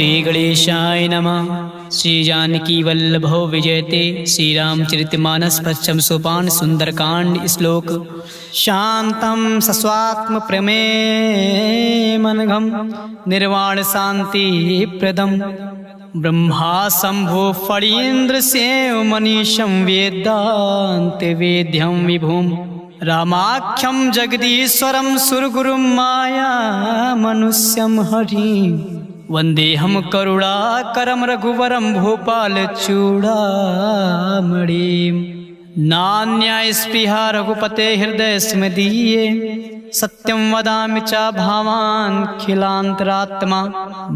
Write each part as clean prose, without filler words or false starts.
श्री गणेशाय नमः। श्री जानकी वल्लभो विजयते। श्री रामचरितमानस पश्चिम सोपान सुंदरकांड श्लोक। शांतं सस्वात्म प्रमेमनघं निर्वाण शांति प्रदम ब्रह्मा शंभो फणीन्द्र सेव मनीषं वेदांत वेद्यं विभुम रामाख्यं जगदीश्वरं सुरगुरुं माया मनुष्यं हरि वंदेहम करुणाकरं रघुवरं भूपाल चूड़ामणिं नान्या स्पृहा रघुपते हृदय स्मदीये सत्यं वदामि च भावान् खिलान्तरात्मा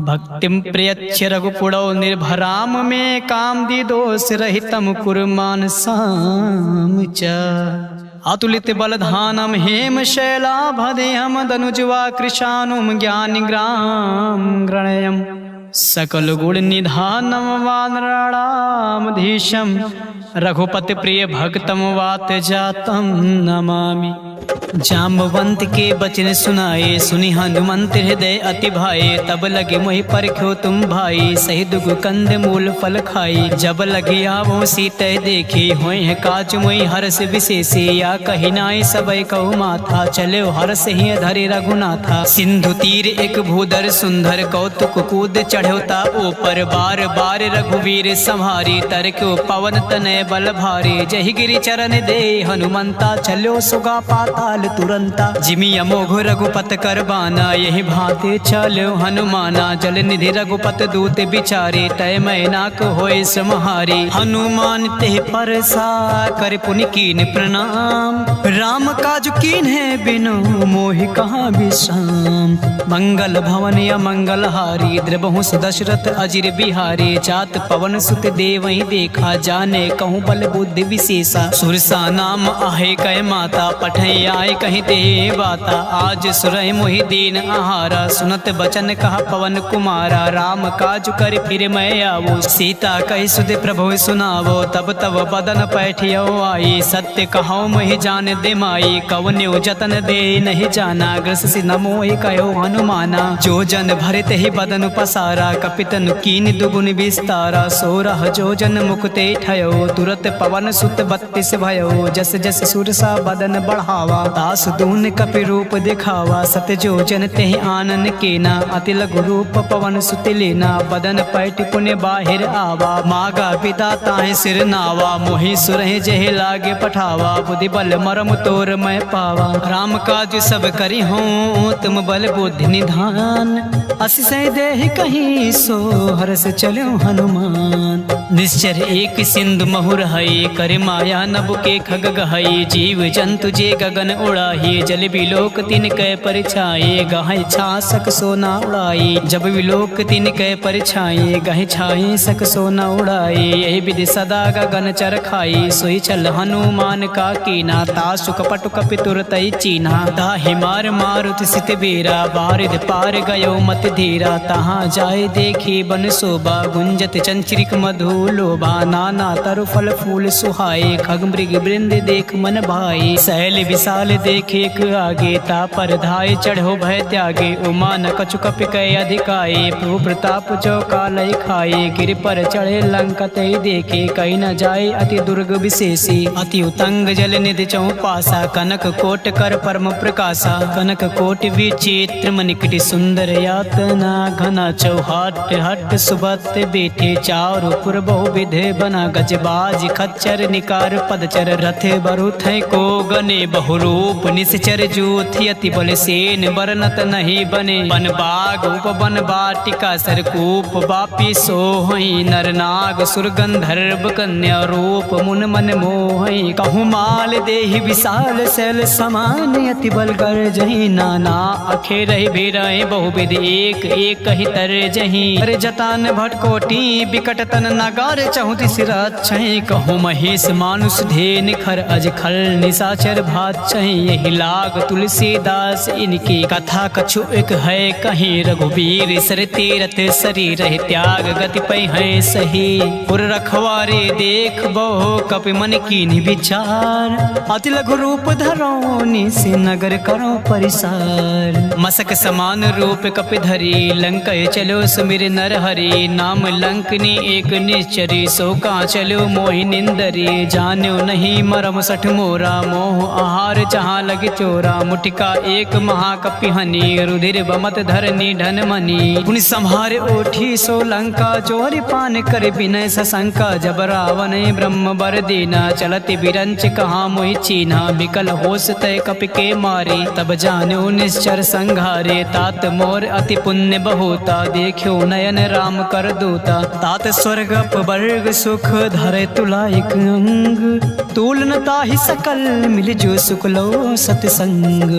भक्तिं प्रयच्छ रघुपुरौ निर्भराम मे कामदिदोषरहितं कुरु मानसां च अतुलित बलधानम हेम शैलाभदेहम दनुजवा कृशानुम ज्ञानिग्राम गणयम सकल गुण निधानम वानराणामधीशम रघुपति प्रिय भक्तम वात जातम नमामि। जाम्बवंत के वचन सुनाए सुनि हनुमंत हृदय अति भाए तब लगे मोहि परख्यो तुम भाई सही दुग कंद मूल फल खाई जब लगे आवो सीते देखी होय है काज मोहि हर्ष विशेषे या कही नाई सबय कहु माथा चले हर्ष ही धरे रघुनाथा सिंधु तीर एक भूधर सुंदर कौतुक कूद चढ़ोता ऊपर बार बार रघुवीर संहारी तरक्यो पवन तनय बल भारी जहि गिरि चरण दे हनुमंता चलो सुगा पाताल तुरंता जिमि अमोघ रघुपत कर बाना यही भांति चलो हनुमाना जल निधि रघुपत दूत बिचारे तय मैनाक होय समहारी हनुमान ते परसा कर पुनि कीन प्रणाम राम काज कीन है बिनु मोहि कहाँ विश्राम मंगल भवन या मंगल हारी द्रबहु दशरथ अजिर बिहारी जात पवन सुत देवहि देखा जाने कहूँ बल बुद्धि विशेषा सुरसा नाम आहे कह माता पठै आए कहीं ते बाता आज सुरह मोहि दीन आहारा सुनत बचन कहा पवन कुमारा राम काज कर फिर मैं आवो सीता कही सुध प्रभु सुनावो तब तब बदन पैठियो आई सत्य कहो मोहि जान दे माई कवन्यो जतन दे नहीं जाना ग्रस से नमो कहो हनुमाना जो जन भरत ही बदन पसारा कपितन कीन दुगुन विस्तारा सोरह जो जन मुकुते ठयो तुरत पवन सुत 32 भयो जस जस सुरसा बदन बढ़ावा दास दून कपि रूप दिखावा सत जो जन ते आनन केना अति लघु रूप पवन सुत लेना बदन पैठ पुण्य बाहिर आवा मागा पिता ताहे सिर नावा मोहि सुरहि जहि लागे पठावा बुद्धि बल मरम तोर मैं पावा राम काज सब करी हूँ तुम बल बुद्धि निधान असिसय देहि कहीं सो हरस चलो हनुमान निश्चर एक सिंधु महुर हई कर माया नभ के खग गहई जीव जंतु जे गगन उड़ाही जल विलोक तिन कै परछाए गहै छासक सोना उड़ाई जब विलोक तिन कै परछाए गहै छाए सक सोना उड़ाई यही विधि सदा गगन चर खाई सोई चल हनुमान का कीना तासु कपटु कपि तुरतई चीना दाहि मार मारुत सित बेरा बारिद पार गयो मत धीरा तहाँ जाय देखी बन शोभा गुंजत चंचरिक मधु लोभा नाना तरु फल फूल सुहाए खग मृग वृंद देख मन भाई सैल विशाल देखे आगे ता पर धाय चढ़ो भय त्यागे उमा न कछु कपि कै अधिकाए प्रभु प्रताप जो कालय खाए गिर पर चढ़े लंकत देखे कहीं न जाए अति दुर्ग विशेषी अति उतंग जल निधि चौपासा कनक कोट कर परम प्रकाशा कनक कोट विचित्र मनिकटि सुंदर यातना घना चौहाट हट सुबत बेटे चारु पुर बहु विधे बना गजबाज खच्चर निकार पदचर रथ बरुथ को गने बहुरूप निश्चर जूथि अति बल सेन बरनत नहीं बने बन बाग उप बन बाटिका सरकूप बापी सोहई नरनाग सुर गंधर्व कन्या रूप मुन मन मोहई कहूँ माल देहि विशाल शैल समान अति बल कर जही नाना अखे रही बेरहि बहुविध एक एक ही तर जही अरे जतान भटकोटी बिकट तन नगार चहुति सिर छही कहूँ महेश मानुष धेन खर अज खल निशाचर भात छही यही लाग तुलसीदास इनकी कथा कछु एक है कहीं रघुबीर सर तीरथ शरीर है त्याग गति पै है सही पुर रखवारे देख बहु कपि मन की विचार अति लघु रूप धरो से नगर करो परिसार मसक समान रूप कपि धरी लंक चलो सुमिर नर हरि नाम लंकनी एक निश्चरी सो का चलो मोहि निंदरी जान्यो नहीं मरम सठ मोरा मोह आहार जहाँ लगे चोरा मुटिका एक महाकपि हनी रुधिर बमत धरनी धन मनी पुनि संहार ओठी सो लंका जोरि पान कर विनय सशंका जब रावण ब्रह्म बर दीना चलति बिरंच कहाँ मोहि चीना विकल होश तय कपि के मारे तब जान्यो निश्चर संघारे तात मोर अति पुण्य बहुता देखियो नयन राम कर दूता तात स्वर्ग अपवर्ग सुख धरे तुला एक अंग तुलनता ही सकल मिल जो सुकलो सतसंग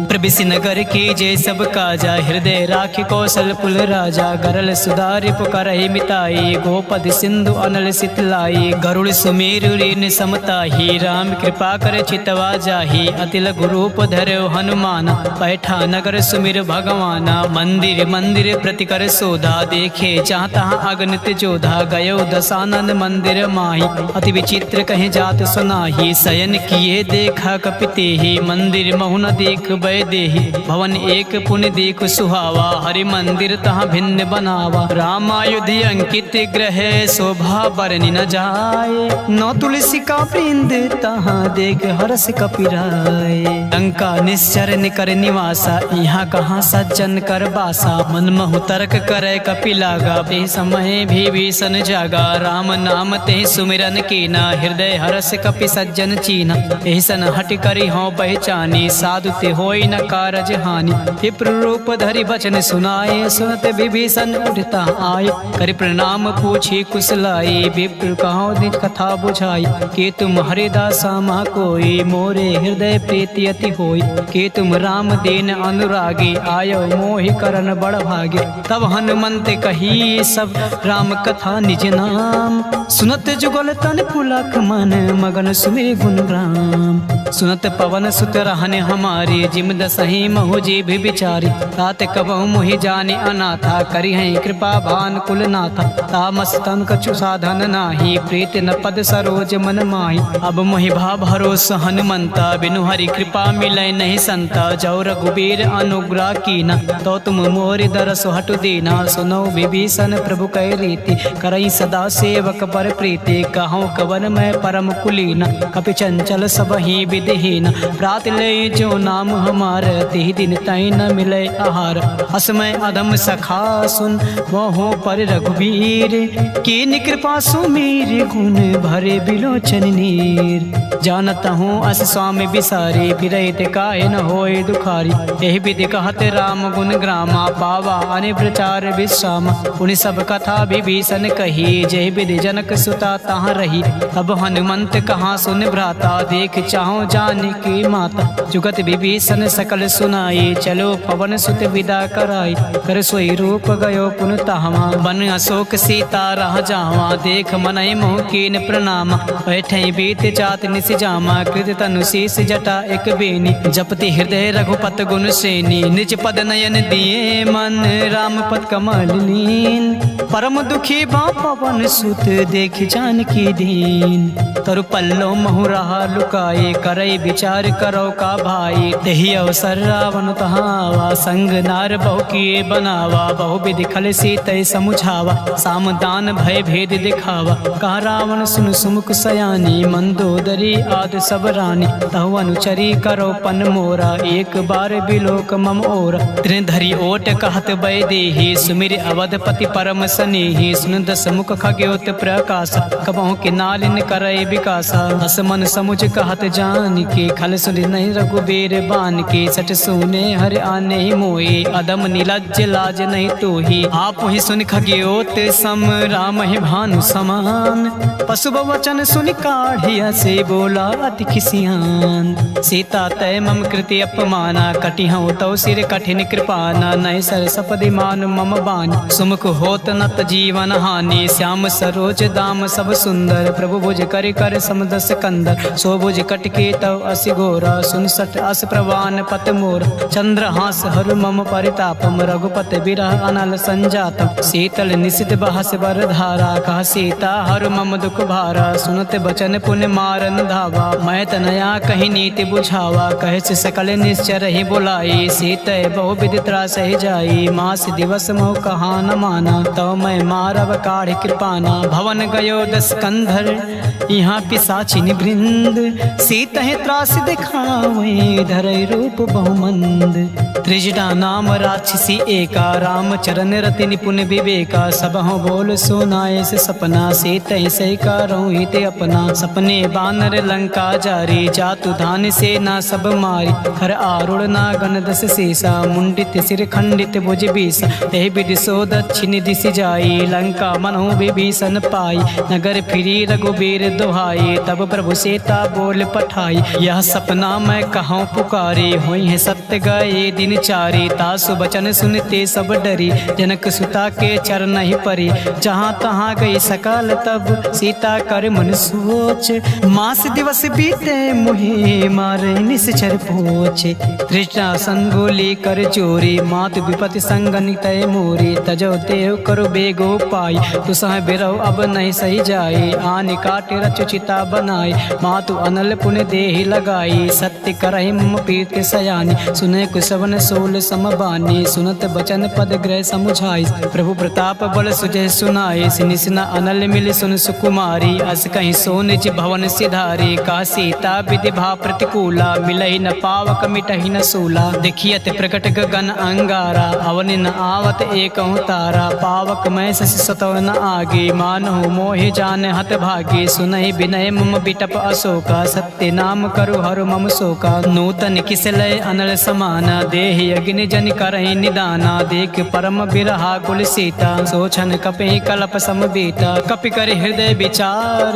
प्रबिसी नगर की जय सब काजा हृदय राखी कौशल पुल राजा गरल सुधारि पुकार मिताई गोपद सिंधु अनल सितलाई गरुड़ सुमेरु ऋण समताही राम कृपा कर चितवा जाही अति लघु रूप धरो हनुमान बैठा नगर सुमिर भगवाना मंदिर मंदिर प्रतिकर सोधा देखे चाहता अगणित जोधा गयो दशानन मंदिर माही अति विचित्र कहे जात सुनाही शयन किए देखा कपिते ही मंदिर महुन देख बै देही भवन एक पुण्य देख सुहावा हरि मंदिर तहाँ भिन्न बनावा रामायुध अंकित ग्रह शोभा बरनी न जाए नौ तुलसी का वृंद तहाँ देख हर्ष कपिराय लंका निश्चर निकर निवासा यहाँ कहाँ सज्जन कर बासा मन महु तर्क करे कपि लागा ते समय भी भीषण जागा राम नाम ते सुमिरन कीना हृदय हर्ष कपि सज्जन चीना ऐसन हट करी हो पहचानी साधु ते होई न कारज हानि विप्र रूप धरि वचन सुनाए सुनत विभीषण उठता आए कर प्रणाम पूछी कुशलाई विप्र कहो निज कथा बुझाई के तुम हरिदासा मा कोई मोरे हृदय प्रीति अति होई के तुम राम दीन अनुरागी आयो मोहि करन बड़ भागे तब हनुमंत कही सब राम कथा निज नाम सुनत जुगल तन पुलक मन मगन सुमिर गुण राम सुनत पवन सुत रहने हमारी जिम दसही महु जी भी बिचारी तात कबहु मोहि जाने अनाथा करी है कृपा भान कुल नाथा तामस तन कछु साधन नाही प्रीत न पद सरोज मन माही अब मोहि भा भरोस हनुमंता बिनु हरि कृपा मिलै नहीं संता जौ रघुबीर अनुग्रह कीना तो तुम मोरि दरस हटु दीना सुनो विभीषण प्रभु कै रीति करई सदा सेवक पर प्रीति कहूँ कवन मैं परम कुलीना कपि चंचल सब ही विधिहीन प्रात ले जो नाम हमार तिहि दिन तई न मिले आहार असमय अधम सखा सुन मोहो पर रघुबीर कीन कृपा सुमीर गुण भरे बिलोचन नीर जानत हूँ अस स्वामी बिसारी बिरहित काहे न होए दुखारी यही विधि कहत राम गुण ग्रामा पावा अनि प्रचार विश्राम पुनि सब कथा विभीषण कही जय विधि जनक सुता तहाँ रही अब हनुमंत कहाँ सुन भ्राता देख चाहो जान की माता जुगत विभीषण सकल सुनाई चलो पवन सुत विदा कराई कर सोई रूप गयो पुन तहवा बन अशोक सीता रह जावा देख मनई मोह कीन प्रणाम बैठे बीत जात निस जामा कृत तनु शीस जटा एक बेनी जपति हृदय रघुपत गुण श्रेणी निज पद नयन दिए मन राम पद कमल लीन परम दुखी बा पवन सुत देख जान की दीन तरु पल्लो महु रहा लुकाए करई विचार करो का भाई तेहि अवसर रावण तहावा संग नार बहु किए बनावा बहु विधि खल सीतय समुझावा सामदान भय भेद दिखावा कहा रावण सुन सुमुख सयानी मंदोदरी आद सब रानी तहु अनुचरी करो पन मोरा एक बार बिलोक मम ओरा त्रिन धरी ओट कहत बै देहि सुमिर अवधपति परम सनेहि सुन दस मुख खग्योत प्रकाश कबहु के नालिन करय विकासा हस मन समुझ कहत जान के खल सुन नहीं रघुबीर बान के सट सुने हर आने मोए अदम नीलज लाज नहीं तो ही आप ही सुन खग्योत सम राम ही भानु समान पशु वचन सुन काढ़िया से बोला अति खिसियान सीता तय मम कृति अपमाना कटि हूँ तो सिर कठिन कृपाना नय सर सपदि मान मम बान सुमुख होत न हत जीवन हानि। श्याम सरोज दाम सब सुंदर, प्रभु भुज कर कर समदस कंदर। सो भुज कटके तव असि गोरा, 69 अस प्रवान पत मोर। चंद्रहास हरु मम परितापम, रघुपति बिरह अनल संजातम। शीतल निशित बहस बर धारा, कह सीता हरु मम दुख भारा। सुनत बचन पुन मारन धावा, मैं तनया कहीं नीति बुझावा। कहे से सकल निश्चर ही बुलाई, सीतय बहु विधि त्रास ही जाई। मास दिवस मोह कहा न माना, तव मैं मारव काढ़ कृपाना। भवन गयो 10 कंधर, यहाँ पिशाचिनी वृंद। सीतहि त्रास दिखावे, धरय रूप बहुमंद। त्रिजटा नाम राक्षसी एका, राम चरण रति निपुण विवेका। सबहु बोल सुनाए से सपना, सीतहि सही करऊँ हित अपना। सपने बानर लंका जारी, जातु धान से ना सब मारी। खर आरूढ़ नागन 10 सीसा, मुंडित सिर खंडित भुज बीसा। तेहि विधि सो दक्षिण दिश जाई, लंका मनहु विभीषण पाई। नगर फिरी रघुबीर दुहाई, तब प्रभु सीता बोल पठाई। यह सपना मैं कहूँ पुकारी, हुई है सत्य गए दिन चारी। तासु बचन सुनते सब डरी, जनक सुता के चरण ही परी। जहाँ तहाँ गई सकाल तब, सीता कर मन सोच। मास दिवस बीते मुहे, मारे निश्चर पोछे। तृष्णा संगोली कर चोरी, मातु विपति संगनि तय मोरी। तजो देव करो बेगो पाई, तुसह बिरहो अब नहीं सही जाई। आन काटे रचु चिता बनाई, मातु अनल पुण्य देहि लगाई। सत्य करहि मम प्रीति सयानी, सुने कुसवन सोल समबानी। सुनत बचन पद ग्रह समुझाई, प्रभु प्रताप बल सुजय सुनाई। निसना अनल मिल सुन सुकुमारी, अस कहीं सो निज भवन सिधारी। का सीता विधि भा प्रतिकूला, मिलहि न पावक मिटहि न सूला। देखियत प्रकट गगन अंगारा, अवन न आवत एकहु तारा। पावक मैं शशि सतव न आगे, मानहु मोहि जान हत भागे। सुनहि विनय मम बिटप अशोका, सत्य नाम करु हरु मम शोका। नूतन किसलय अनल समाना, देहि अग्नि जन करहि निदाना। देख परम बिरहा कुल सीता, सोचन कपि कलप समबीता। कपि कर हृदय विचार,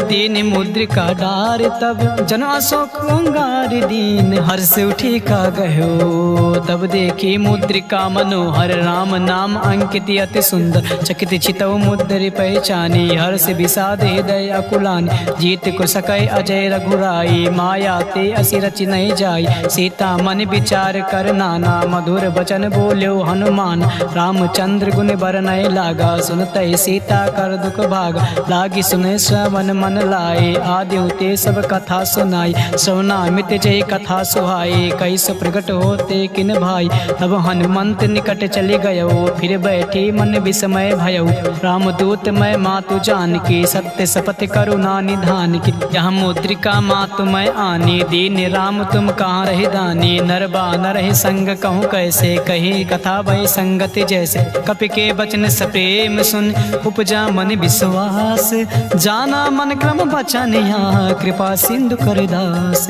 दीन मुद्रिका डार। तब जन अशोक अंगार दीन, हर्ष उठी का गयो। तब देखी मुद्रिका मनोहर, राम नाम अंकित अति सुंदर। चकित चितव मुद्रि पहचानी, हर्ष विषाद हृदय अकुलानी। जीत को सकय अजय रघुराई, माया ते असि रचि नहीं जाई। सीता मन विचार कर नाना, मधुर वचन बोल्यो हनुमान। रामचंद्र गुण बरनय लागा, सुनतहि सीता कर दुख भागा। लागी सुने श्रवण मन लाए, आदि ते सब कथा सुनाई। श्रवणामित जय कथा सुहाई, कैस प्रकट होते किन भाई। तब हनुमंत निकट चले गयो, फिर बैठी मन विस्मय भयो। रामदूत मैं मातु जानकी, सत्य शपथ करुणा निधान की। यह मुद्रिका मातु मैं आनी, दीन राम तुम कहाँ रही दानी। नर बानर ही संग कहूँ कैसे, कही कथा भई संगति जैसे। कपि के बचन सप्रेम सुन, उपजा मन विश्वास। जाना मन क्रम बचन यहाँ, कृपा सिंधु कर दास।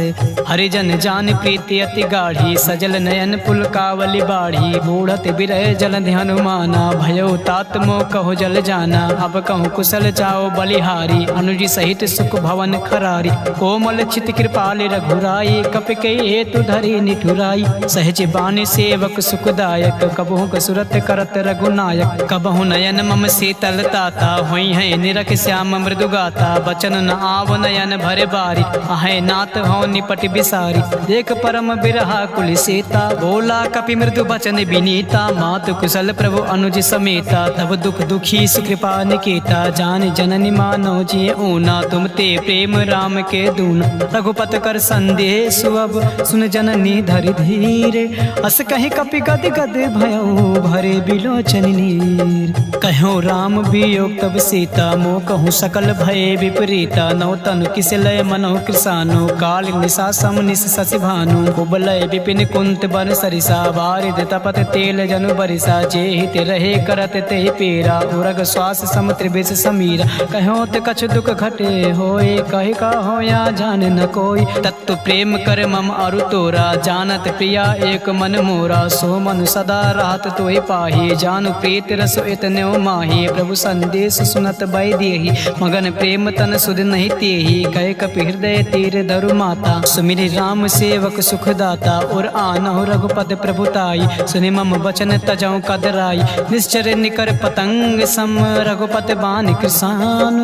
हरिजन जान प्रीति अति गाढ़ी, सजल नयन पुलकावली बाढ़ी। बूढ़त बिरह जलधि हनुमाना, भयो तात मोह कहो जल जाना। अब कहूँ कुशल जाओ बलिहारी, अनुज सहित सुख भवन खरारी। कोमल चित कृपाल रघुराई, कपि के हेतु धरी निठुराई। सहज बानी सेवक सुखदायक, कबहु कसुरत करत रघुनायक। कबहु नयन मम शीतल ताता, हुई है निरख श्याम मृदु गाता। बचन न आव नयन भरे बारी, आहे नाथ हो निपट बिसारी। देख परम बिरहा कुल सीता, बोला कपि मृदु बचन विनीता। मातु कुशल प्रभु अनुज समेता, तब दुख दुखी सुकृपा निकेता। जान जननी मानो जिय ऊना, तुम ते प्रेम राम के दूना। रघुपत कर संदेश अब, सुन जननी धरि धीरे। अस कहि कपि गद गद भयो, भरे बिलोचन नीर। कहो राम वियोग तब सीता, मोह कहूँ सकल भय विपरीता। नौ तनु किस लय मनोह कृसानु, काल निशा सम निश शशि भानु। कुबलय विपिन कुंत बन सरिसा, बारिद तपत तेल जनु बरिसा। जे हित रहे करत ते पेरा, उरग श्वास सम त्रिविश समीरा। कहो ते कछु दुख घटे होए, कहि कहो या जान न कोई। तत्व प्रेम कर मम अरु तोरा, जानत प्रिया एक मन मोरा। सो मन सदा राहत तोहि पाही, जानु प्रीत रस इतने माही। प्रभु संदेश सुनत बै देहि, मगन प्रेम तन सुध नहीं तेहि। कह कपि हृदय तीर धरु माता, सुमिरि राम सेवक सुखदाता। और आनहु रघुपति रघुपति प्रभुताई, सुनि मम बचन तजौ कदराई। निश्चर निकर पतंग सम रघुपति बान कृसान,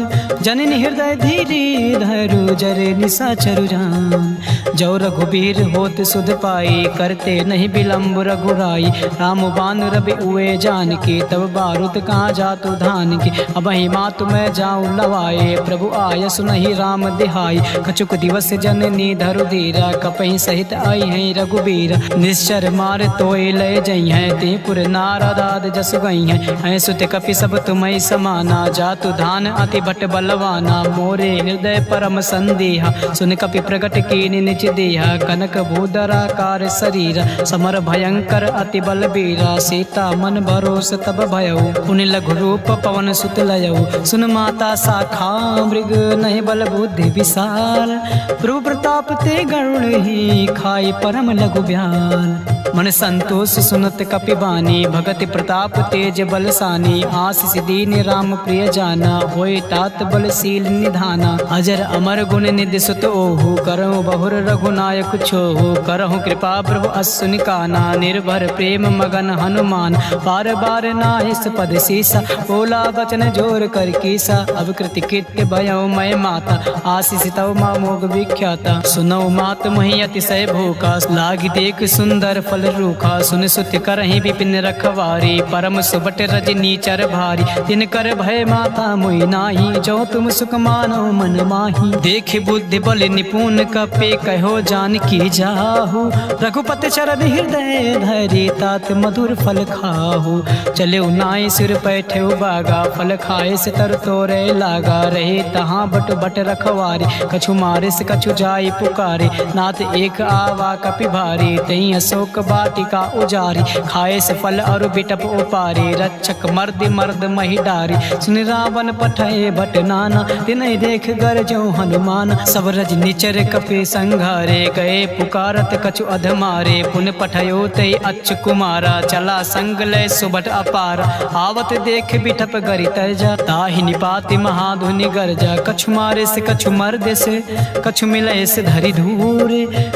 जननी हृदय धीरे धरु जरे निशाचरु जान। जो रघुबीर होत सुध पाई, करते नहीं विलम्ब रघुराई। राम बान रवि उए जान की, तब बारूद कहाँ जातु धान की। अब ही मातु मैं जाऊँ लवाए, प्रभु आय सुनहि राम दिहाई। कछुक दिवस जननी धरु धीरा, कपहि सहित आई हैं रघुबीर। निश्चर मार तोय लय जई हैं, ते पुर नारदाद जस गई हैं। हैं सुत कपि सब तुम्हें समाना, जातु धान अति भट बलवाना। मोरे हृदय परम संदेहा, सुन कपि प्रगट कीनि निज देहा। कनक भूधराकार शरीर, समर भयंकर अति बलबीरा। सीता मन भरोस तब भयउ, पुनि लघु रूप पवन सुत लयउ। सुन माता शाखा मृग, नहीं बल बुद्धि विशाल। प्रभु प्रताप ते गरुड़ ही, खाई परम लघु ब्याल। मन संतोष सुनत कपि बानी, भगति प्रताप तेज बलसानी। आशीष दीन राम प्रिय जाना, होय तात बलशील निधाना। अजर अमर गुण निधि सुत ओहु, करहु बहुर रघुनायक छोहु। करहु कृपा प्रभु असुनि काना, निर्भर प्रेम मगन हनुमान। बार बार नाहिस पद सीसा, बोला बचन जोर कर कीसा। अब कृति कृत्य भयउ मैं माता, आशीष तव मा मोग विख्याता। सुनौ मात मही अतिशय भूखा, लागी देख सुंदर फल रूखा। सुन सुत करहि विपिन रखवारी, परम सुबट रजनी चर भारी। तिन कर भय माता मोहि नाही, जो तुम सुख मानो मन माही। देख बुद्धि बल निपुण कपे, कहो जान की जाहु। रघुपति चरण हृदय धरि, तात मधुर फल खाहु। चले नाय सिर पैठे बागा, फल खाए से तर तोरे लागा। रहे तहाँ बट बट रखवारी, कछु मारे से कछु जाय पुकारे। नाथ एक आवा कपि भारी, तई अशोक वाटिका उजारी। खाए से फल और बिटप उपारे, रक्षक मर्द मर्द मही डारी। सुन रावण पठे भट नाना, तिनहि देख गरजो हनुमान। सब रज निचर कपि संघारे, गए पुकारत कछु अधमारे। पुन पठयो तई अच्छ कुमारा, चला संग लय सुबट अपार। आवत देख बिटप गरि तजा, ताहि निपाति महाधुनि गर्जा। कछु मारे से कछु मर्द से, कछु मिले से धरि धूर।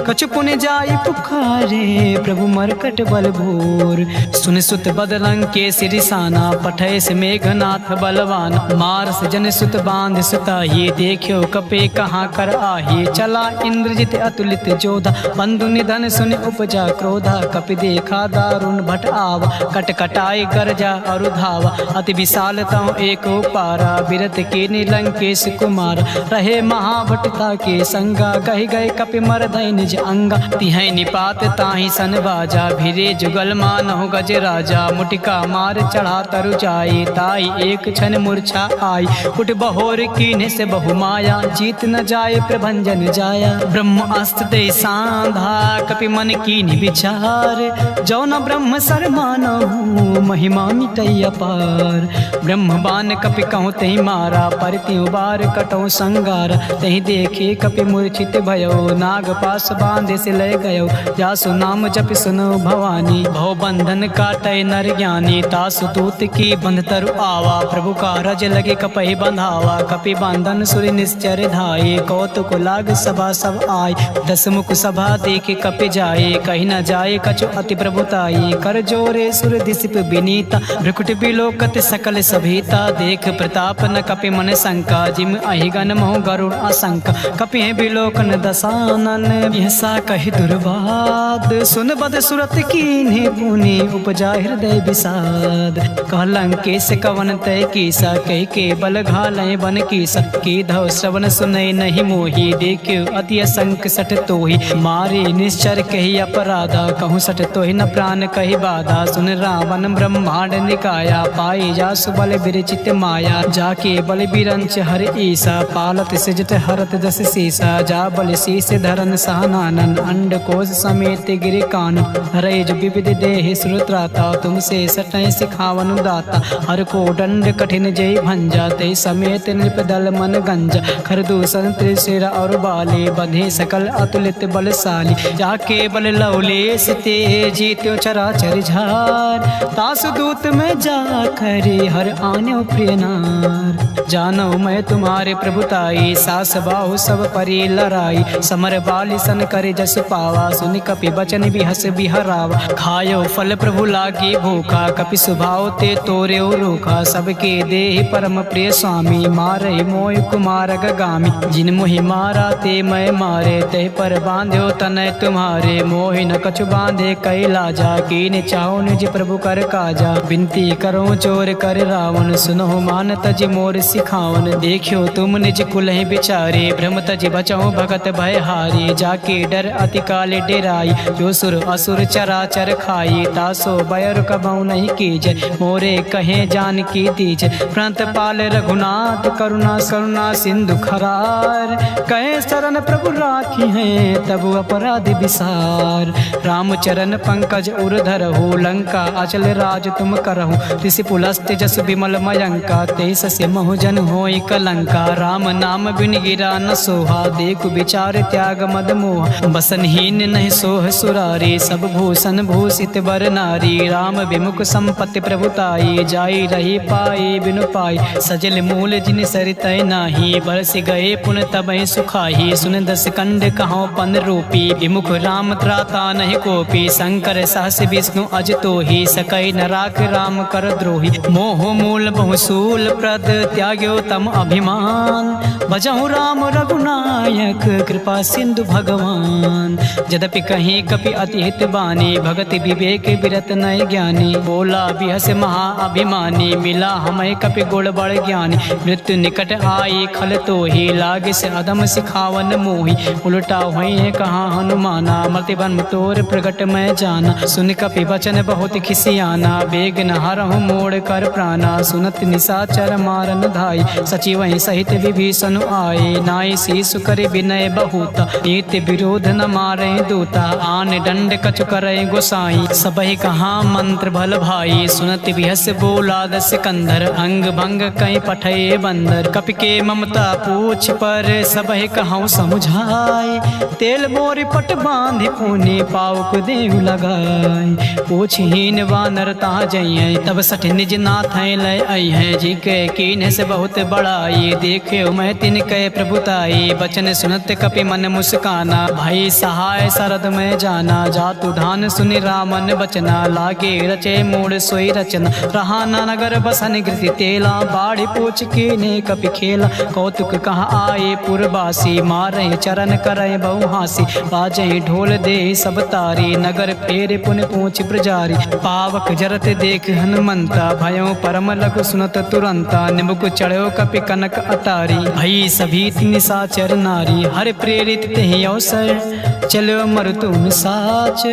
कछु पुन जाय पुकारे, प्रभु मरकट बल भूर। सुन सुत बदलंग के सिरिसाना, पठय से मेघनाथ बलवान। मार से जन सुत बांध सुताही, देखियो कपे कहाँ कर आही। चला इंद्रजित अतुलित जोधा, बंधु निधन सुन उपजा क्रोधा। कपि देखा दारुण भट आवा, कट कटाई गरजा और धावा। अति विशाल तव एक पारा, बिरत के नीलंकेश कुमार। रहे महाभटता के संगा, गहि गए कपि मरदय निज अंगा। तिहै निपात ताहि सन बाजा, भिरे जुगल मानहु गज राजा। मुटिका मार चढ़ा तरु जाई, ताई एक क्षण मूर्छा आई। उठ बहोर कीन्हे से बहु माया, जीत न जाए प्रभंजन जाया। ब्रह्म अस्त्र दे सांधा, कपि मन कीन्हि विचार। जो न ब्रह्म सर मानहु, महिमा मिटै अपार। ब्रह्म बान कपि कहूँ तहि मारा, परत्यु बार कटौ संगार। तहि देखे कपि मूर्छित भयो, नाग पास बांधे से लय गयो। जासु नाम जप सुनो भवानी, भव बंधन काटय नर ज्ञानी। तासु दूत की बंध तरु आवा, प्रभु कारज लगे कपहि बंधावा। कपि बंधन सुर निश्चर धाये, कौतुक लाग सभा सब आय। दस मुख सभा देख कपि जाए, कहीं न जाए कछु अति प्रभुताई। कर जोरे सुर दिसिप विनीता, भ्रुकुट बिलोकत सकल सभीता। देख प्रताप न कपि मन शंका, जिम अहिगन मोह गरुड़ आशंका। कपि है बिलोकन दसानन, यसा कहि दुर्वाद। सुन बद सुरत कीन्हे पुनि, उपजा हृदय विषाद। कहलंकेश कवन तय कीसा, कहि के बल घालय बन कीसा। की धव श्रवण सुनय नहीं मोही, देखियो अति असंक सट तोही। मारे निश्चर कही अपराधा, कहूँ सट तोहि न प्राण कही बाधा। सुन रावण ब्रह्मांड निकाया, पाई जासु बल विरचित माया। जाके बल बिरंच हर ईसा, पालत सिजट हरत दस सीसा। जा बल शीस धरन सहनानन, अंड कोश समेत गिरि कानन। हरे जो विविध देहि श्रुत्राता, तुमसे सटय सिखावन दाता। हर को दंड कठिन जय भंजा, ते समेत नृप दल मन गंजा। खरदूषण त्रिशिरा और बाले, बंधे सकल अतुलित बलशाली। जाके बल लवलेश तेजी, त्यो चराचर झार। तासु दूत में जा करे, हर आन्यो प्रिय नार। जानो मैं तुम्हारे प्रभुताई, सास बाहु सब परी लड़ाई। समर बाली सन करे जस पावा, सुन कपि बचन बिहस बिहरावा। खायो फल प्रभु लागी भूखा, कपि स्वभाव ते तोरे रूखा। सबके देहि परम प्रिय स्वामी, मारे मोहि कुमार गामी। जिन मोहि मारा ते मैं मारे, तह पर बांध्यो तनय तुम्हारे। मोहि न कछु बांधे कैला जा, कीन चाहो निज प्रभु कर काजा। विनती करो चोर कर रावण, सुनो मान तज मोर सिखावन। देखियो तुम निज कुलहि बिचारे, भ्रम तज बचाओ भगत भय हारी। जाके डर अति काले डेराई, जो सुर असुर चराचर खाई। तासो बयर कबहु नहीं कीजय, मोरे कहे जान की दीज। प्रणत पाल रघुनाथ करुणा करुणा सिंधु खरार। कहे शरण प्रभु राखी हैं, तब अपराध विसार। रामचरण पंकज उरधर हो, लंका अचल राज तुम करहु। ऋषि पुलस्त जस विमल मयंका, तेस से महु होई कलंका। राम नाम बिन गिरा न सोहा, देखु विचार त्याग मद मोहा। बसनहीन नहीं सोह सुरारी, सब भूषण भूषित बर नारी। राम विमुख संपत्ति प्रभुताई, जाई रही पाई बिनु पाई। सजल मूल जिन सरितय नाही, बरस गए पुन तबहि सुखाही। सुन दस कंड कहो पन रूपी, विमुख राम त्राता नहीं कोपी। शंकर सहस विष्णु अज तोहि, सकई न राख राम कर द्रोही। मोह मूल बहुसूल प्रद, त्याग्यो तम अभिमान। भजहु राम रघुनायक, कृपा सिंधु भगवान। यद्यपि कहीं कपि अति हित बानी, भगति विवेक विरत नय ज्ञानी। बोला बिहस महा अभिमानी, मिला हमें कपि गुण बड़ ज्ञानी। मृत्यु निकट आई खल तोहि, लागे से अदम सिखावन मोहि। उल्टा हुई कहाँ हनुमाना, मृत्युबन तोर प्रगट मैं जाना। सुन कपि वचन बहुत खिसियाना, बेग न हरहु मोड़ कर प्राणा। सुनत निशाचर मारन धाई, सचिव सहित विभीषण आए। नाई शीसु कर विनय बहुता, नीति विरोध न मारे दूता। आन दंड कछु करे गोसाई, सबहि कहाँ मंत्र भल भाई। सुनत बिहस बोला दस कंधर, अंग भंग कहीं पठे बंदर। कपि के ममता पूछ पर, सबहि कहूँ समुझाए। तेल मोरी पट बांधि पुनि, पाउक देहु लगाए। पूछहीन वानर ता जइयै, तब सठ निज नाथ लय अइहै। जी के कीन्ह से बहुत बड़ाई, देखे मैं तिन कै प्रभुताई। बचन सुनत कपि मन मुस्काना, भाई सहाय सरद में जाना। जातु धान सुनि रामन बचना, लागे रचे मूड सोई रचना। रहाना नगर बसन गिरति तेला, बाढ़ी पूछ कीने कपि खेला। कौतुक कहाँ आए पुरबासी, मारे चरण करे बहु हासी। बाजे ढोल दे सब तारी, नगर फेर पुन पूछ ब्रजारी। पावक जरत देख हनुमंता, भयो परम लघु सुनत तुरंता। निमुख चढ़ो कपि कनक अटारी, भई सभी निशाचर नारी। हर प्रेरित तेहि अवसर, चलो मरुतुम साच।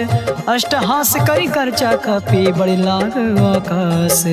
अष्टहास करी करचा कपि, बड़े लाग आकाश।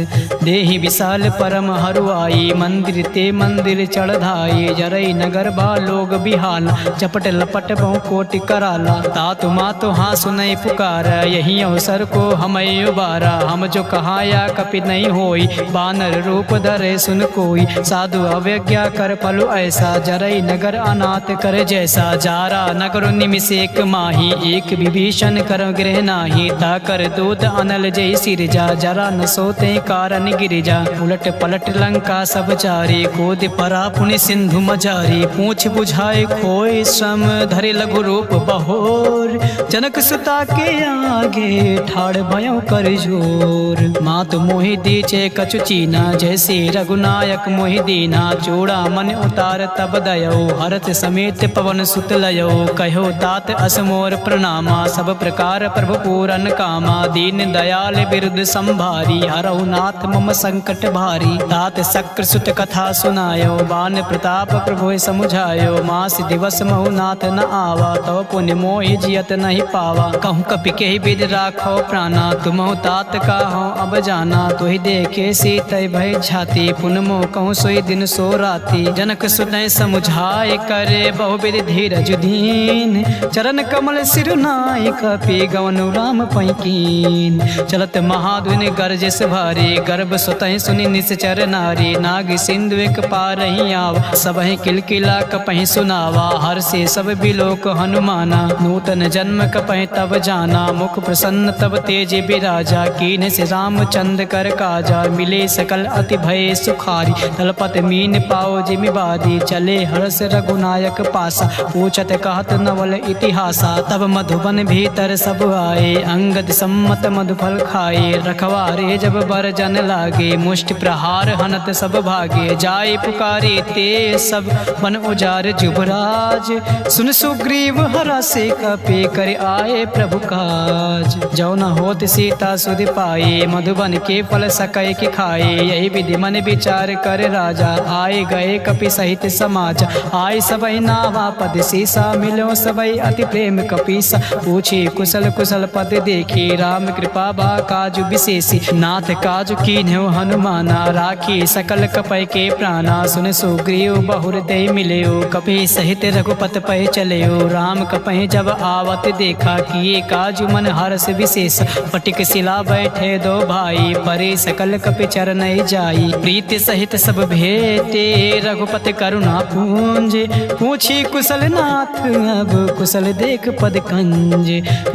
देहि विशाल परम हरुआई, मंदिर ते मंदिर चढ़धाई। जरई नगर बा लोग बिहाला, चपट लपट बहु कोटि कराला। तातु मातु हाँ सुनई पुकारा, यही अवसर को हमें उबारा। हम जो कहाया कपि नहीं होई, बानर रूप धरे सुन कोई। साधु अवज्ञा कर फलु ऐसा, जरई नगर अनाथ कर जैसा। जारा नगर निमिष एक माही, एक विभीषण कर गृह नाही। ताकर दूत अनल जय सिरजा, जरा न सोते कारण गिरिजा। उलट पलट लंका सब चारी, कूद परा पुनि सिंधु मजारी। पूछ बुझाए खोए श्रम, धरे लघु रूप बहोर। जनक सुता के आगे, ठाड़ भयो कर जोर। मात मोहि दीचे कछु चीना, जैसे रघुनायक मोहि दीना। चूड़ा मन उतार तब दयो, हरत समेत पवन सुत लयो। कहो तात असमोर प्रणामा, सब प्रकार प्रभु पूरन कामा। दीन दयाल बिरुद संभारी, हरहु नाथ मम संकट भारी। तात शक्र सुत कथा सुनायो, बान प्रताप प्रभु समुझायो। मास दिवस महु नाथ न आवा, तव पुण्य मोहि जियत नहीं पावा। कहूँ कपि के विद राखो प्राणा, तुमहु तात का हो अब जाना। तुहि देखे सीतय भय झाती, पुन मोह कहूँ सोई दिन सो राती। जनक सुनय समुझाए करे, बहुविध धीरज दीन। चरण कमल सिर नाय, कपि गवनु राम पैकीन। चलत महाधुनि गरजस भारी, गर्भ सुतहि सुनि निश्चर नारी। नाग सिंधु एक पार ही आवा, सबहि किलकिला कपहि सुनावा। हर से सब बिलोक हनुमाना, नूतन जन्म कपहि तब जाना। मुख प्रसन्न तब तेज बिराजा, कीन्ह से रामचंद्र कर काजा। मिले सकल अति भय सुखारी, तलपत मीन पाओ जिमि बाधी। चले हर्ष रघुनायक पासा, पूछत कहत नवल इतिहासा। तब मधुबन भी भीतर सब आए, अंगद सम्मत मधुफल खाए। रखवारे जब बरजन लागे, मुष्टि प्रहार हनत सब भागे। जाए पुकारे ते सब बन उजार जुबराज, सुन सुग्रीव हरा से कपे कर आए प्रभु काज। जो न होत सीता सुध पाए, मधुबन के फल सकय के खाए। यही विधि मन विचार कर राजा, आए गए कपि सहित समाज। आए सबई नावा पद सीसा, मिलो सबई अति प्रेम कपीसा। पूछे कुशल कुशल पद देखी, राम कृपा बा काजु विशेषी। नाथ काजु कीन्ह्यो हनुमाना, राखी सकल कपय के प्राणा। सुन सुग्रीव बहुर दे मिलयो, कपि सहित रघुपत पय चलयो। राम कपहि जब आवत देखा, किए काजु मन हर्ष विशेष। पटिक शिला बैठे दो भाई, परे सकल कपि चरण जाई। प्रीति सहित सब भेटे, रघुपति करुणा पूंज। पूछी कुशल नाथ अब कुशल देख पद कंज।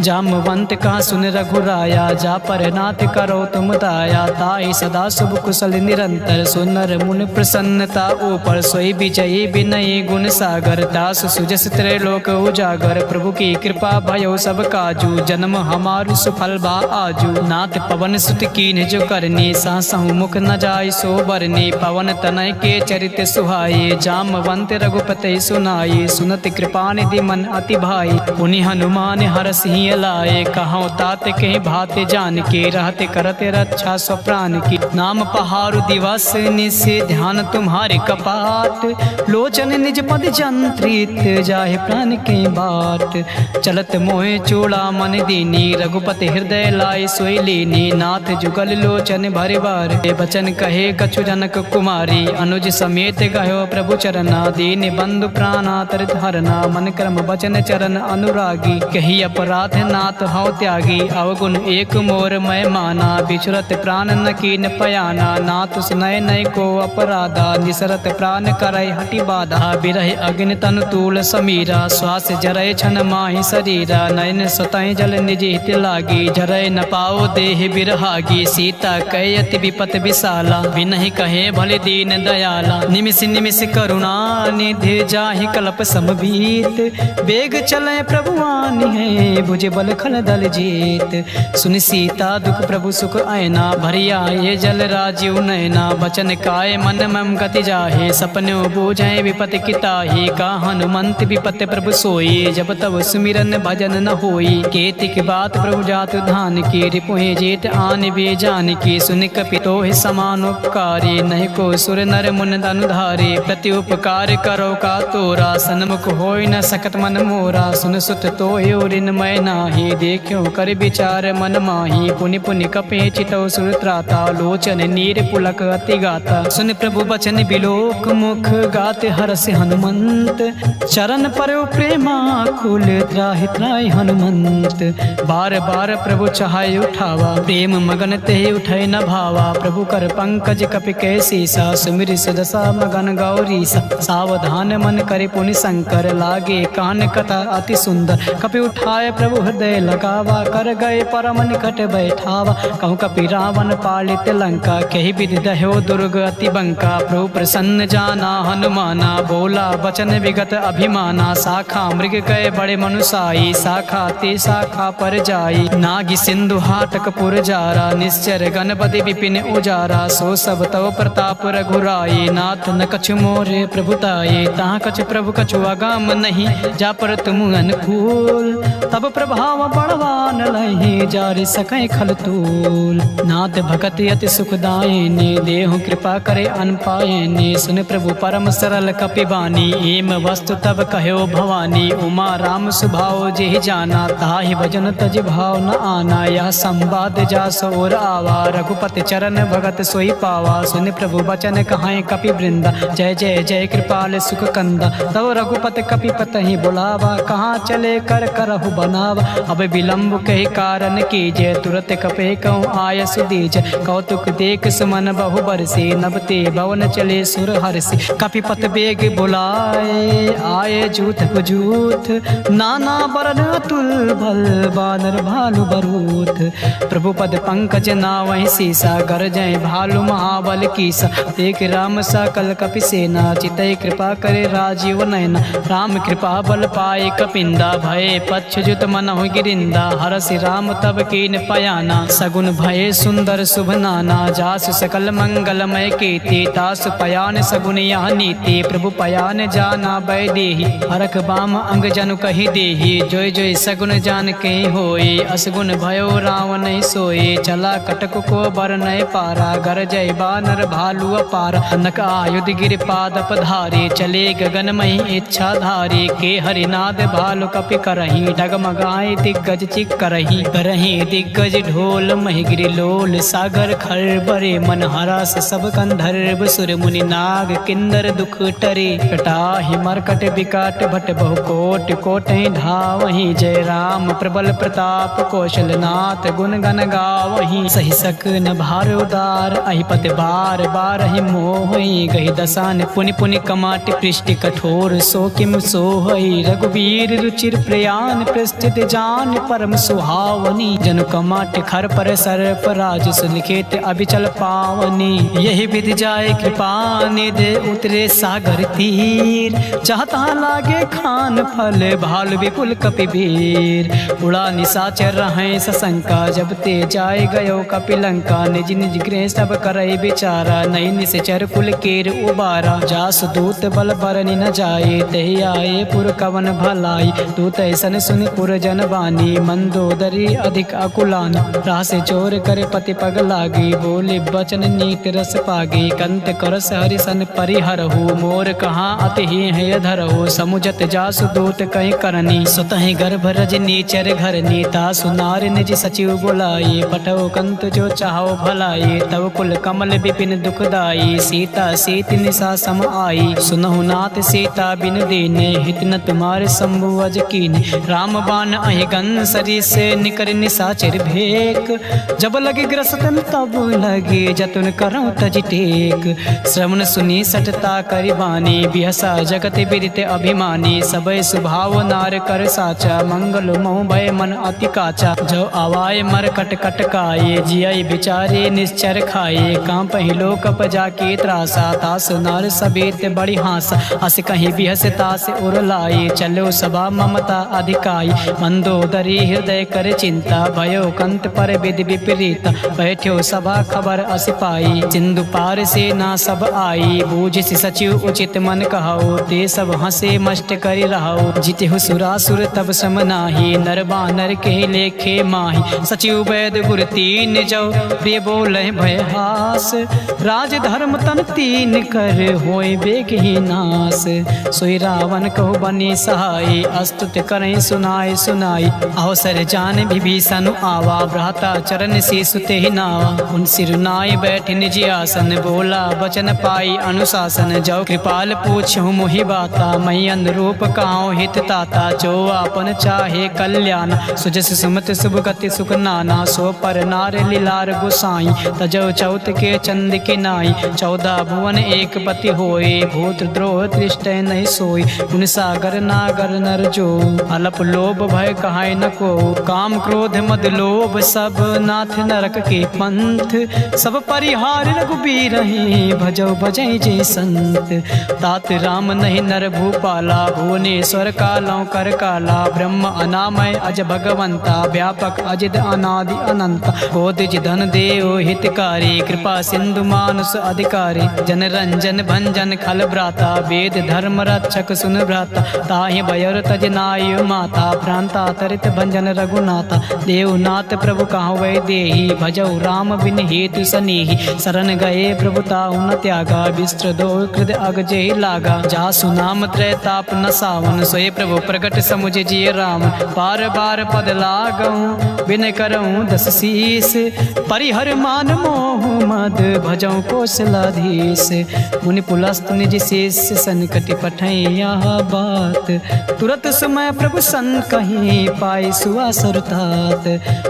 जामवंत कहा सुन रघुराया, जा पर नाथ करो तुम दाया। ताहि सदा शुभ कुशल निरंतर, सुनर मुन प्रसन्नता ऊपर। सोई विजयी विनयी गुण सागर, दास सुजस त्रैलोक उजागर। प्रभु की कृपा भयो सब काजू, जन्म हमारू सुफल बा आजू। नाथ पवन सुत कीन्ह जो करनी, सासहु मुख न जाय सो बरनी। पवन तनय के चरित सुहाये, जामवंत रघुपति सुनाये। सुनत कृपा निधि मन अति भाई, पुनि हनुमान हरषि लाए। कहो तात कहीं भात जान के, रहते करते रक्षा स्वप्राण की। नाम पहारु दिवस निस, ध्यान तुम्हारे कपाट। लोचन निज पद जंत्रित, जाहे प्राण के बाट। चलत मोहे चूड़ा मन दीनी, रघुपति हृदय लाए सोई लीनी। नाथ जुगल लोचन भरे बार, बचन कहे कछु जनक कुमारी। अनुज समेत गयो प्रभु चरना, दीन बंधु प्राणातर हरना। मन कर्म बचन चरण अनुरागी, कही अपराध नाथ हौ त्यागी। अवगुण एक मोर मैं माना, बिछुरत प्राण न कीन पयाना। नाथ सुनय नय को अपराधा, निसरत प्राण करय हटि बाधा। बिरह अग्नि तनु तूल समीरा, श्वास जरय छन माहि शरीरा। नयन स्वतः जल निज हित लागी, जरय न पाओ देह बिरहागी। सीता कय अति विपत विशाला, बिनहि कहे भले दीन दयाला। निमिष निमिष करुणा निधि, जाहि कल्प समबीत। बेग चले प्रभुवानी है, भुज बल खल दल जीत। सुन सीता दुख प्रभु सुख आयना, भरी आए जल राजीव नयना। बचन काय मन मम गति जाहे, सपने बूझे विपत किताही। का हनुमंत विपत प्रभु सोई, जब तब सुमिरन भजन न होई। केतिक बात प्रभु जात धान की, रिपुहि जेठ आन बे जान की। सुन कपि तोहि समान उपकारी, नहीं को सुर नर मुन अनुधारे। प्रति उपकार करो का तोरा, सन्मुख होय न सकत मन मोरा। सुन सुत तोहि ऋण मैं नाही, देखियो कर विचार मन माही। पुनि पुनि कपि चितौ सुर त्राता, लोचन नीर पुलक अति गाता। सुन प्रभु बचन बिलोक मुख, गाते हरषि हनुमंत। चरण परयो प्रेमा कुल, त्राहि त्राहि हनुमंत। बार बार प्रभु चाहे उठावा, प्रेम मगन ते उठै न भावा। प्रभु कर पंकज कपि कै सीसा, सुमिर सुदशा मगन गौरीसा। सावधान मन करे पुनि शंकर, लागे कान कथा अति सुंदर। कपि उठाए प्रभु हृदय लगावा, कर गए परम निकट बैठावा। कहूँ कपि रावण पालित लंका, कही विधि दह्यो दुर्ग अति बंका। प्रभु प्रसन्न जाना हनुमाना, बोला बचन विगत अभिमाना। शाखा मृग गए बड़े मनुसाई, शाखा ते शाखा पर जाई। नागी सिंधु हाटक पुर जारा, निश्चर गणपति विपिन उजारा। सो सब तव प्रताप रघुराई, नाथ न कछु मोरे प्रभुताई। तहाँ कछु प्रभु कछु अगम नहीं, जा पर तुम अनुकूल। तब प्रभाव बड़वान लहि, जारि सकै खल तूल। नाथ भगत अति सुखदायिनी, देहु कृपा करे अन पायिनी। सुन प्रभु परम सरल कपि बानी, एम वस्तु तब कह्यो भवानी। उमा राम सुभाव जेहि जाना, ताहि भजन तज भाव न आना। यह संवाद जास और आवा, रघुपति चरण भगत सोई पावा। सुन प्रभु बचन कहाय कपि वृंदा, जय जय जय कृपाल सुख कंदा। तब रघुपति कपि पतहि बुलावा, कहाँ चले कर करहु बनावा। अब विलंब कही कारण कीजय, तुरत कपे कहूँ आय सुदीज। कौतुक देख सुमन बहु बरसी, नबते भवन चले सुर हरसी। कपिपत बेग बुलाए, आए जूथ बजूथ। नाना बरन अतुल भल, बानर भालु बरूथ। प्रभु पद पंकज नावहि सीसा, गरजय भालु महाबल कीसा। देख राम सकल कपि सेना, चितय कृपा करे राजीव नयना। राम कृपा बल पाए कपिंदा, भय पच्छ अयुत मनहु गिरिंदा, हरसि राम तब कीन पयाना। सगुन भये सुंदर शुभ नाना, जासु सकल मंगलमय कीर्ति। तासु पयान सगुन यह नीति, प्रभु पयान जाना बैदेही। हरख बाम अंग जनु कही देही, जोय जोय सगुन जान के होई। असगुन भयो रावण सोए, चला कटक को बर नय पारा। गर जय बानर भालू अपार, नक आयुध गिर पाद पधारे। चले गगनमयी इच्छाधारी, के हरिनाद भालु कपि करही। डगमगाए दिग्गज चिक करही, करही दिग्गज ढोल महिगिरि लोल। सागर खर बरे मन हरस, सब कंधर्व सुर मुनि नाग किन्नर दुख टरे। कटाहि मरकट विकट भट बहु कोट, कोटहि धावहि। जय राम प्रबल प्रताप कौशलनाथ, गुण गण गावहि। सहि सकन भार उदार, अहिपत बार बार ही मोहि। गहि दसान पुनि पुनि कमाट पृष्टि कठोर। सो किम सोहई रघुवीर रुचिर प्रयान, पृष्ठित जान परम सुहावनी। जनु कमाट खर पर सर्प राज, सुलिखित अभिचल पावनी। यही विधि जाय कृपा निधि, उतरे सागर तीर। चाहता लागे खान फल, भालु विपुल कपिवीर। उड़ा निशाचर रहें सशंका, जब ते जाय गयो कपिलंका। निज निज गृह सब करई बिचारा, नई निश्चर कुल केर उबारा। जास दूत बल बरनि न जाए, तहि आए पुर कवन भलाई। दूत ऐसन सुनि पुर जन बानी, मंदोदरी अधिक अकुलानी। राह से चोर करे पति पग लागी, बोले बचन नीत रस पागी। कंत करस हरिसन परिहरहु, मोर कहाँ अति है धरहु। समुझत जासु दूत कहीं करनी, सुतहि गर्भ रजनी चर घरनी। तासु नार निज सचिव बुलाई, पठो कंत जो चाहो भलाई। तब कुल कमल विपिन दुखदाई, सीता सीति निशा सम आई। सुनहु नाथ सीता बिन दीने, हित न तुम्हारे शंभु अज कीने। राम बाण अहिगन सरिस, निकर निशाचर भेक। जब लगे ग्रसतन तब लगे, जतुन करऊं तज टेक। श्रवण सुनी सटता करि बानी, बिहसा जगत विदित अभिमानी। सबय सुभाव नार कर साचा, मंगल मोह भय मन अति काचा। जो आवाय मर कट कटकाए, जिय बिचारे निश्चर खाए। कांपहि लोक जाके त्रासा, तास नार सቤत बड़ी हासा। अस कहीं बिहस तास उर लाए, चलो सभा ममता अधिकाई। मंदोदरी हृदय कर चिंता, भयो कंत पर विधि विपरीत। बैठ्यो सभा खबर अस पाई, सिंधु पार से ना सब आई। बूझि सचिव उचित मन कहो, ते सब हंसे मष्ट करि रहो। जिते सुरासुर तब सम नाही, नर बानर के लेखे माही। सचिव वैद गुर तीन जो, प्रिय बोले भय हास। राज धर्म तन तीन कर, होय बेग ही नास। सोई रावण कहो बनी सहाय, अस्तुत करें सुनाय सुनाई। अवसर जान विभीषण आवा, भ्राता चरण से सुते ही नावा। उन सिरुनाय बैठ निज आसन, बोला वचन पाई अनुशासन। जो कृपाल पूछहु मोहि बाता, मही अनुरूप काहू हित ताता। जो आपन चाहे कल्याण, सुजस सुमत शुभ गति सुख नाना। सो पर नार लीलार गोसाई, तजौ चौथ के चंद के नाई। 14 भुवन एक पति होए, भूत द्रोह दृष्ट नहीं सोई। उन सागर नागर नर जो, अलप लोभ भय कहाय न को। काम क्रोध मद लोभ सब, नाथ नरक के पंथ। सब परिहार रघुबीर हैं, भजौ भजै जय संत। तात राम नहीं नर भूपाला, भुवनेश्वर कालौ कर काला। ब्रह्म अनामय अज भगवंता, व्यापक अजिद अनादि अनंत। कोदिज धन देव हितकारी, कृपा सिंधु मानुष अधिकारी। जन रंजन भंजन खल भ्राता, वेद धर्म रक्षक सुन भ्राता। ताहि बयर तज नाय माता, भ्रांता तरित भंजन रघुनाथा। देवनाथ प्रभु कहाँ वै देही, भजौ राम बिन हेतु सनेही। शरण गए प्रभु ताहु न त्यागा, विस्त्र दो कृद अग जेहि लागा। जासु नाम त्रैताप न सावन, सोए प्रभु प्रगट समुझ जिय राम। बार बार पद लागऊं, विनय करऊं दस शीस। परिहर मान मोह मद, भजौ कौशलाधीश। मुनि पुलस्त निज शेष, संकट पठै यह बात। तुरत समय प्रभु सन कहीं, पाए सुआसुर तात।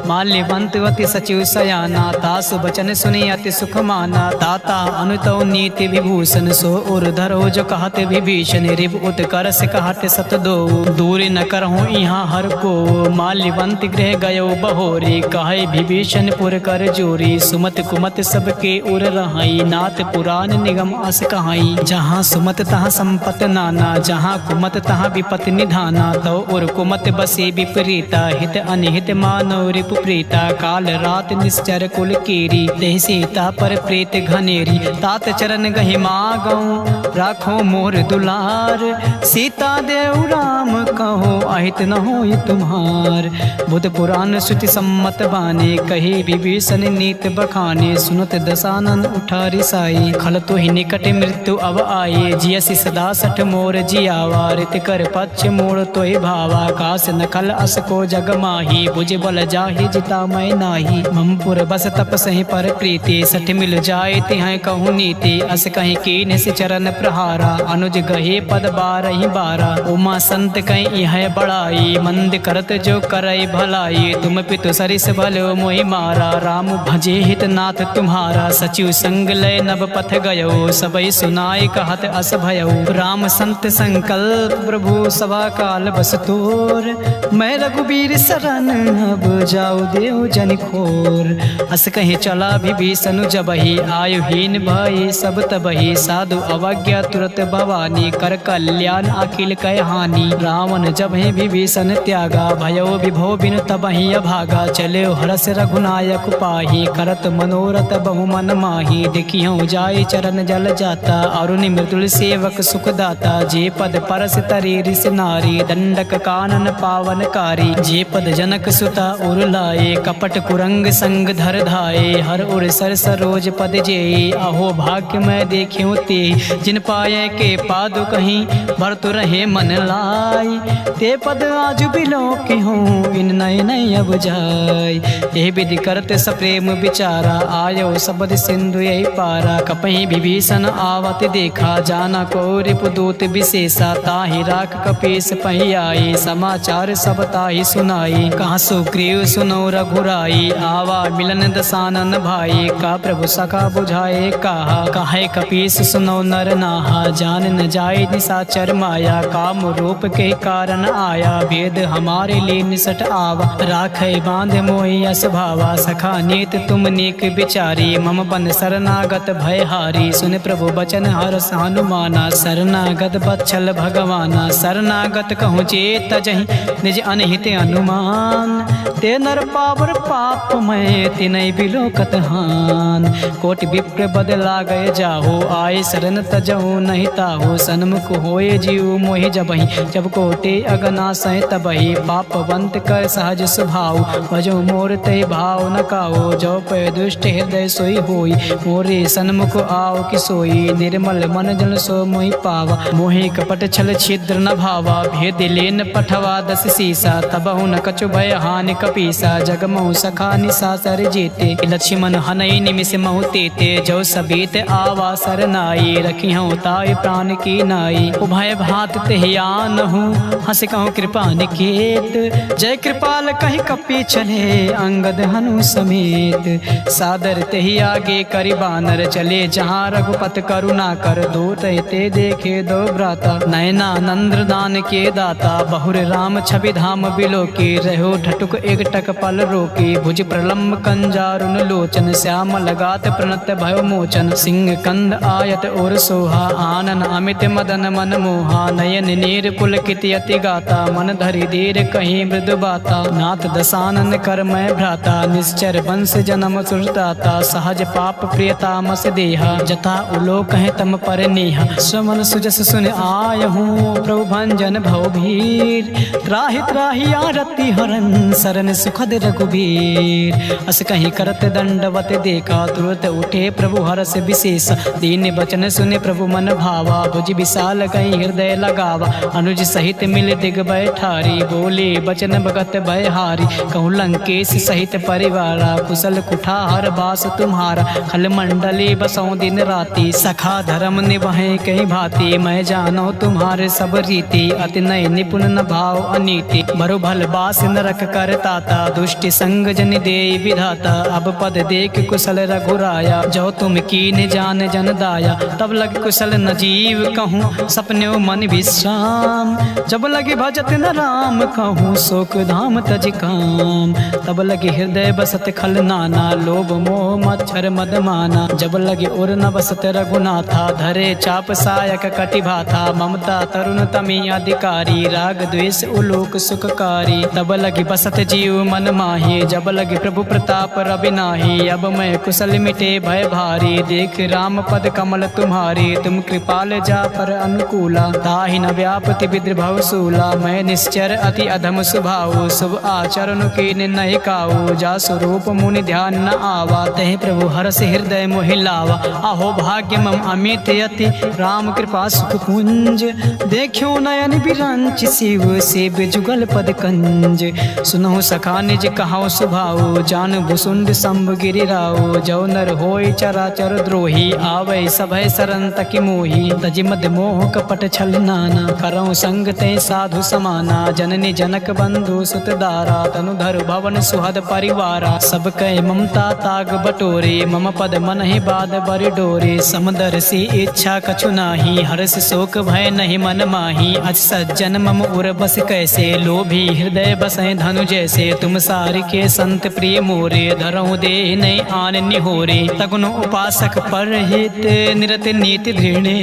माल्यवंत अति सचिव सयाना, तासु बचन सुनि अति सुख माना। ताता अनुतौ नीति विभूषण, सो उर धरो जो कहत विभीषण। रिप उत्कर से कहत सत दो, दूर न करहूँ यहाँ हर को। माल्यवंत गृह गयो बहोरी, कहे विभीषण पुर कर जोरी। सुमत कुमत सबके उर रहाई, नाथ पुराण निगम अस कहाई। जहाँ सुमत तहाँ संपत नाना, जहाँ कुमत तहाँ विपत निधाना। तो उर कुमत बसे विपरीता हित अनिहित मानव रिपु प्रीता काल रात निश्चर कुल कीरी देह सीता पर प्रीत घनेरी तात चरण गहि मागऊं राखो मोर दुलार सीता देव राम कहो अहित न होई तुम्हार बुध पुराण श्रुति सम्मत बाने कही विभीषण नीत बखाने सुनत दसानन उठा रिसाई खल तो ही निकट मृत्यु अब आए जियसि सदा सठ मोर जियावा रित कर पक्ष मोर तो भावा कास न खल अस को जग माही बुझ बल जाहि जिता मैं नाही ममपुर बस तप सही पर प्रीति सठ मिल जाए तिहाय कहूँ नीति अस कहीं कीन से चरण प्रहारा अनुज गहे पद बारही बारा उमा संत कहीं यह बड़ाई मंद करत जो करई भलाई तुम पितु सरिस भलो मोहि मारा राम भजे हित नाथ तुम्हारा सचिव संग लय नभ पथ गयो सबई सुनाई कहत अस भयो राम संत संकल्प प्रभु सभा काल बस तोर मैं रघुबीर शरण अब जाऊ देव जन खोर अस कहीं चला विभीषण जबहि आयुहीन भय सब तबहि साधु अवज्ञा तुरत भवानी कर कल्याण अखिल कह हानि रावण जब ही विभीषण त्यागा भयो विभो बिन तबहि अभागा चले हरस रघुनायक पाही करत मनोरथ बहु मन माही देखियो जाय चरण जल जाता अरुण मृदुल सेवक सुखदाता जे पद परस तरी ऋषि नारी दंडक कानन पावनकारी जे पद जनक सुता उर लाए कपट कुरंग संग धर धाये हर उर सर सरोज पद जे अहो भाग्य मैं देखियो ते जिन पाए के पादु कहीं भरतु रहे मन लाई ते पद आज बिलो की हूँ इन नय नय अब जाय यह विधि करते सप्रेम विचारा आयो सबद सिंधु यही पारा कपहि विभीषण आवत देखा जाना को रिपुदूत विशेषा ताहि राख कपीस पही आई समाचार सब ताहि सुनाई कहाँ सुग्रीव सुनो रघुराई आवा मिलन दसानन भाई का प्रभु सखा बुझाए कहा कहे कपीस सुनो नर नाहा जान न जाए निशाचर माया काम रूप के कारण आया वेद हमारे लिए निसट आवा राखे बांध मोहि अस भावा सखा नीत तुम नीक विचारी मम बन शरणागत भयहारी सुन प्रभु बचन हरस हनुमाना शरणागत बच्छल भगवाना शरणागत कहूँ चेत जहि निज अनहित अनुमान ते नर पावर पाप मैं तिनय बिलोकत हान कोटि विप्र बदला गए जाहो आए शरण तजहु नहीं ताहो सन्मुख होए जीव मोहि जबहि जब कोटे अगना सह तबहि पापवंत कर सहज स्वभाव भजो मोर ते भाव न काओ जो पे दुष्ट हृदय सोई होई मोरे सन्मुख आओ कि सोई निर्मल मन जल सो मोहि पावा मोहि कपट छल छिद्र न भावा भेद लेन पठवा दस सीसा तबहु न कछु भय हानि कपीसा जगमहु सखा निशाचर जेते लक्ष्मण हनई निमिष महु तेते जो सबीत आवा सरनाई रखी हूँ ताय प्राण की नाई उभय भात तेहियान हूँ हंस कहूँ कृपा निकेत जय कृपाल कही कपी चले अंगद हनु समेत सादर तेहि आगे करि बानर चले जहाँ रघुपत करुणा कर दो ते देखे दो भ्राता नयना नंद्र दान के दाता बहुर राम छवि धाम बिलो के रहो ठटुक एक टक पल रोके भुज प्रलम्ब कंजारुन लोचन श्याम लगात प्रणत भयो मोचन सिंह कंद आयत और सोहा आनन अमित मदन मन मोहा नयन नीर पुलकित यति गाता मन धरि धीर कहीं मृदु बाता नाथ दसानन कर मैं भ्राता निश्चर वंश जन्म सुरदाता सहज पाप प्रियता मस देहा जथा उलो कहे तम पर नेहा श्रवण सुजस सुन आय हूँ प्रभु भंजन भव भीर त्राहि त्राहि आरती हरन सरन सुखद रघुबीर अस कहीं करत दंडवत देखा तुरत उठे प्रभु हरस विशेष दीन बचन सुने प्रभु मन भावा भुज विशाल कहीं हृदय लगावा अनुज सहित मिल दिग बैठारी बोले बचन भगत भयहारी कहूँ लंकेश सहित परिवारा कुशल कुठार बास तुम्हारा खल मंडली बसों दिन राति सखा धर्म निभाए कहीं भांति मैं जानो तुम्हारे सब रीति अति नय निपुण न भाव अनीति बरु भल बास नरक कर ताता दुष्टि संग जन दे विधाता अब पद देख कुशल रघुराया जो तुम कीन जान जन दाया तब लग कुशल न जीव कहूँ सपने मन विश्राम जब लगे भजत न राम कहूँ शोक धाम तज काम तब लगे हृदय बसत खल नाना लोभ मोह मच्छर मद माना जब लगे उर न बसत रघुनाथा धरे चाप सायक कटिभाथा ममता तरुण तमी अधिकारी राग द्वेष लोक सुखकारी। तब लगी बसत जीव मन माही, जब लगी प्रभु प्रताप रवि नाही। अब मैं कुशल मिटे भय भारी, देख राम पद कमल तुम्हारी। तुम कृपाल जा पर अनुकूला, ताहि न व्यापति विद्रभव सूला। मैं निश्चर अति अधम स्वभाव, शुभ आचरण कीन नहीं काऊ। जा स्वरूप मुनि ध्यान न आवा, तहि प्रभु हरष हृदय मोहि लावा। आहो भाग्य मम अमित यति, राम कृपा सुख पुंज। देखियो नयन बिरंच, शिव सेव जुगल पद कंज। सुनहु सखा निज कहाओ स्वभाव, जान भुसुंड शंभ गिरिराओ। जो नर होय चराचर द्रोही, आवै सभय सरन तकि मोही। तज मद मोह कपट छल नाना, करऊँ संग ते साधु समाना। जननी जनक बंधु सुत दारा, तनुधर भवन सुहद परिवारा। सब कह ममता ताग बटोरे, मम पद मन ही बाद बरि डोरे। समदर्शी इच्छा कछु नाही, हर्ष शोक भय नहीं मन माही। अज सज्जन मम उर बस कैसे, लोभी हृदय बसै धनु जैसे। तुम सार के संत प्रिय मोरे, धरऊँ दे नहीं आन निहोरे। तगुन उपासक पर हित, निरत नीति धृणे।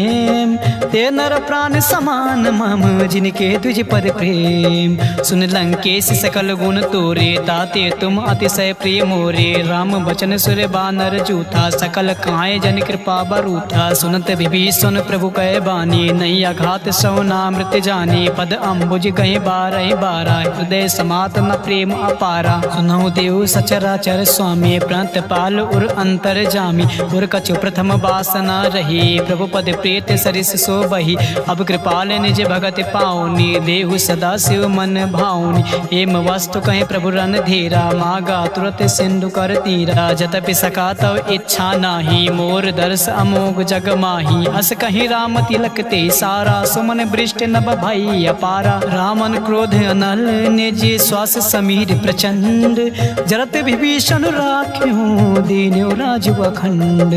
ते नर प्राण समान मम, जिनके तुझ पद प्रेम। सुन लंकेश सकल गुण तोरे, ताते तुम अतिशय प्रिय मोरे। राम बचन सुर बानर जूथा, सकल काए जन कृपा बरूथा। सुनत विभीषण प्रभु कह बानी, नहीं अघात सौ नामृत जानी। पद अम्बुज कहीं बारह बारा, हृदय समात न प्रेम अपारा। सुनहु देव सचराचर स्वामी, प्रणत पाल उर अंतर जामी। उर कछु प्रथम वासना रही, प्रभु पद प्रेत सरिस सो बही। अब कृपाल निज भगत पाऊनी, देहु सदा शिव मन भाऊनी। एम वस्तु कहीं प्रभु रन धीरा, मागा तुरत सिंधु कर तीरा। जतपि सका तव इच्छा नाही, मोर दर्श अमोघ जग माही। अस कहीं राम तिलक ते सारा, सुमन वृष्टि नभ भई अपारा। रामन क्रोध अनल, निज श्वास समीर प्रचंड। जरत विभीषण राख्यो, दीन्यो राजु अखंड।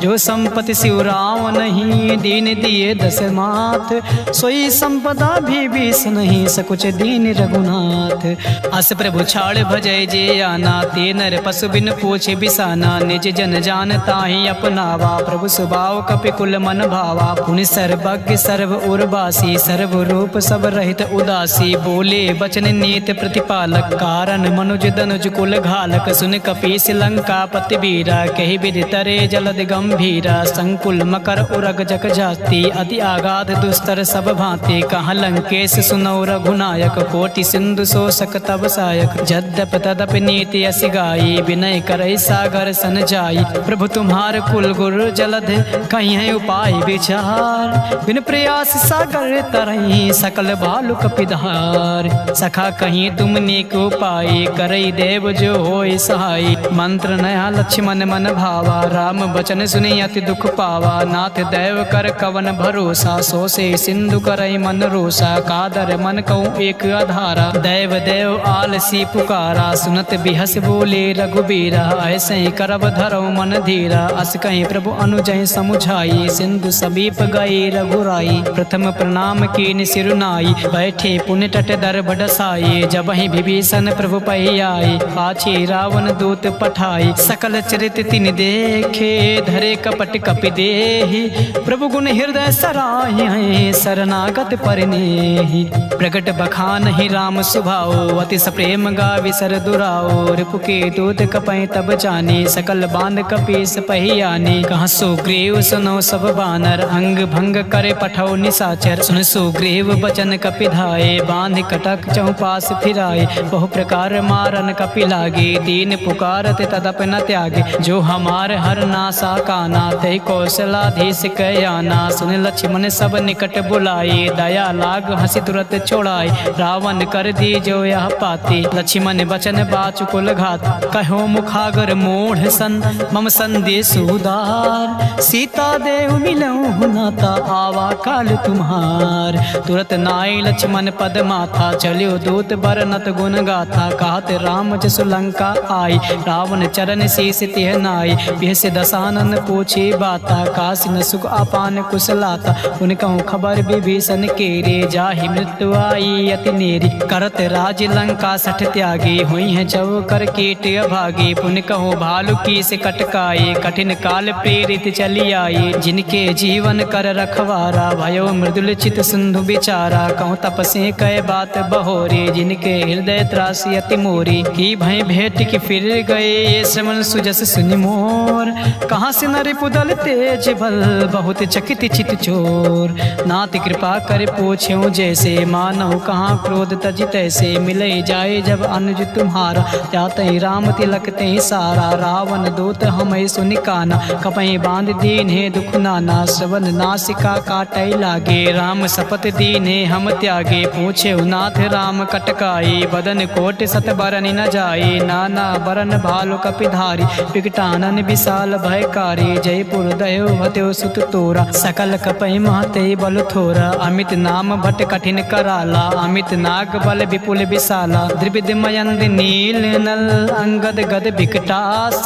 जो संपत्ति शिव राम नहीं, दीन दिए दस माथ। सोई संपदा विभीषण नहीं, सकुच दीन रघुनाथ। अस प्रभु छाड़ भजय जे आना, ते नर पशु बिन पूछे बिसाना। निज जन जान ताहि अपनावा, प्रभु स्वभाव कपिकुल मन भावा। पुनि सर्वज्ञ सर्व उर्वासी, सर्व रूप सब रहित उदासी। बोले बचन नीत प्रतिपालक, कारण मनुज दनुज कुल घालक। सुन कपीस लंका पति वीरा, कहि विधि तरे जलद गंभीरा। संकुल मकर उरग जग जाति, अति आगाध दुस्तर सब भांति। कहाँ लंकेश सुनौ रघुनायक, कोटि सिंधु शोषक तब सायक। जद्यप तदप नीति अस गाई, विनय करई सागर सन जाई। प्रभु तुम्हार कुल गुरु जलध, कहीं है उपाय विचार। बिन प्रयास सागर तरई, सकल भालु कपिधार। सखा कहीं तुम नेक उपाय, करई देव जो होय सहाय। मंत्र नया लक्ष्मण मन भावा, राम बचन सुनि अति दुख पावा। नाथ दैव कर कवन भरोसा, सो से सिंधु करई मन रोसा। कादर मन कहूँ एक आधारा, दैव देव आलसी पुकारा। सुनत बिहस बोले रघुबीरा, ऐसे ही करब धरो मन धीरा। अस कहीं प्रभु अनुजय समुझाई, सिंधु समीप गए रघुराई। प्रथम प्रणाम कीन सिरुनाई, बैठे पुण्य तट दर बडसाई। जब ही विभीषण प्रभु पहि आए, पाछे रावण दूत पठाई। सकल चरित तिन देखे, धरे कपट कपि देहि। प्रभु गुण हृदय सराहि, शरणागत परिनेहि। प्रगट बखान ही राम सुभाओ, अति सप्रेम गावि सर दुराओ। रिपु के दूत कपै तब जाने, सकल बांध कपीस पहि आने। कहाँ सुग्रीव सुनो सब बानर, अंग भंग करे पठौ निशाचर। सुन सुग्रीव बचन कपि धाये, बांध कटक चौपास फिराए। बहु प्रकार मारन कपि लागे, दीन पुकारत तदप न त्यागे। जो हमार हर नासा काना, तै कौशलाधीश कयाना। सुन लक्ष्मण सब निकट बुलाए, दया लाग हंसी तुरत छोड़ाए। रावण कर दी जो यह पाते, लक्ष्मण बचन बाचु कुल घात। कहो मुखागर मोढ़ सन, मम संदेश उदार। सीता देव मिलऊँ नाता, आवा काल तुम्हार। तुरत नाई लक्ष्मण पद माथा, चलियो दूत बरनत गुण गाथा। कहत राम जसु लंका आई, रावण चरण शीस तिह नाई। बिहस दसानन पूछे बाता, काशी न सुख अपान कुशलाता। उन कहूँ खबर विभीषण केरे, जाहि मृत्यु आई अति नेरी। करत राज लंका सठ त्यागे, हुई है जव कर कीट अभागे। पुन कहूँ भालु की से कटकाए, कठिन काल प्रेरित चली आए। जिनके जीवन कर रखवारा, भयो मृदुल चित सिंधु बिचारा। कहूँ तपसे कह बात बहोरी, जिनके हृदय त्रासी अति मोरी। की भय भेंट की फिर गए, ये श्रवण सुजस सुनि मोर। कहाँ से नर पुदल तेज बल, बहुत चकित चित चोर। नाथ कृपा कर पूछ्यो जैसे, मानव कहाँ क्रोध तज तैसे। मिले जाए जब अनुज तुम्हारा, जाते राम तिलक ते सारा। रावण दूत हमें सुनि काना, कपहि बांध दीन है दुख नाना। श्रवण नासिका काटै लागे, राम शपथ दीने हम त्यागे। पूछे नाथ राम कटकाई, बदन कोट सत बरन न जाए। नाना बरन भालु कपिधारी, विकटानन विशाल भयकारी। जयपुर दयो हत्यो सुत तोरा, सकल कपहि महते बल थोरा। अमित नाम भट कठिन कराला, अमित नाग बल विपुल विशाला। द्रिविद मयंद नील नल, अंगद गद विकटास।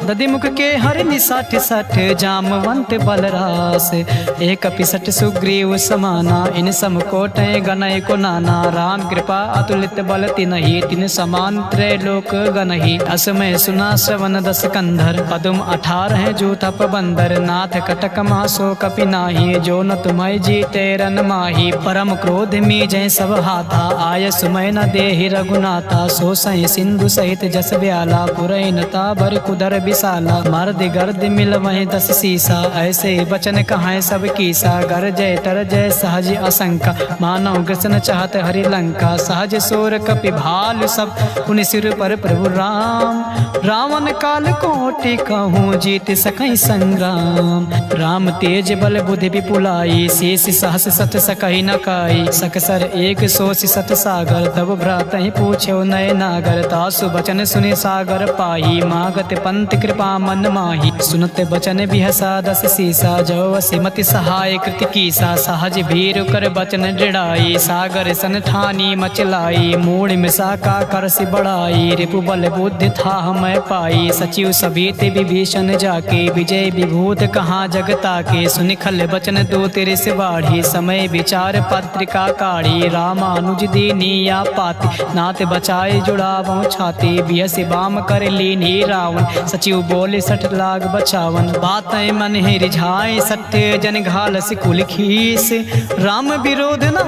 दधिमुख के हर निसठ सठ, जामवंत बलरास। एक पिसठ सुग्रीव समाना, इन सम कोटय गनय को नाना। राम कृपा अतुलित बल तिनहि, तिन समान त्रैलोक गनहि। असमय सुना श्रवण दस कंधर, पदुम 18 जो तप बंदर। नाथ कटक मासो कपि नाही, जो न तुम्हें जीते रन माही। परम क्रोध में जय सब हाथा, आय सुमय न देहि रघुनाथा। सो सही सिंधु सहित जस ब्याला, पुरय नता बर कुदर विशाला। मर्द गर्द मिल वहीं 10 सीसा, ऐसे बचन कहाँ सब कीसा। गर जय तर जय सहज असंका, मानव कृष्ण चाहत हरि लंका। सहज सोर कपि भालु सब, पुनि सिर पर प्रभु राम। रावण काल कोटि कहूँ, जीत सकहि संग्राम। राम तेज बल बुद्धि विपुलाई, शेष सहस सत सकहि न काई। सकसर एक सोच सत सागर, तब भ्रात ही पूछो नय नागर। तासु बचन सुनि सागर पाही, मागत पंत कृपा मन माही। सुनत बचन बिहसा 10 सीसा, जो सिमति सहाय कृति कीसा। सहज भीर कर बचन दृढ़ाई, सागर सन ठानी मचलाई। मूढ़ मिसा का करसि बढ़ाई, रिपु बल बुद्धि था मैं पाई। सचिव सभीत विभीषण जाके, विजय विभूत कहाँ जगता के। सुनि खल बचन दो तेरे से बाढ़ी, समय विचार पत्रिका काढ़ी। रामानुज दीनी या पाति, नाथ बचाए जुड़ावो छाती। बियस बाम कर लीनी रावण, सचिव बोले 60 लाख बचावन। बातें मन है रिझाए सत्य, जन घाल कुल खीस। राम विरोध न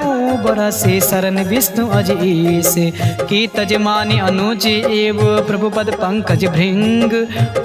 बरसे, शरण विष्णु अजीस। की तजमानी अनुज एव, प्रभु पद पंकज भृंग।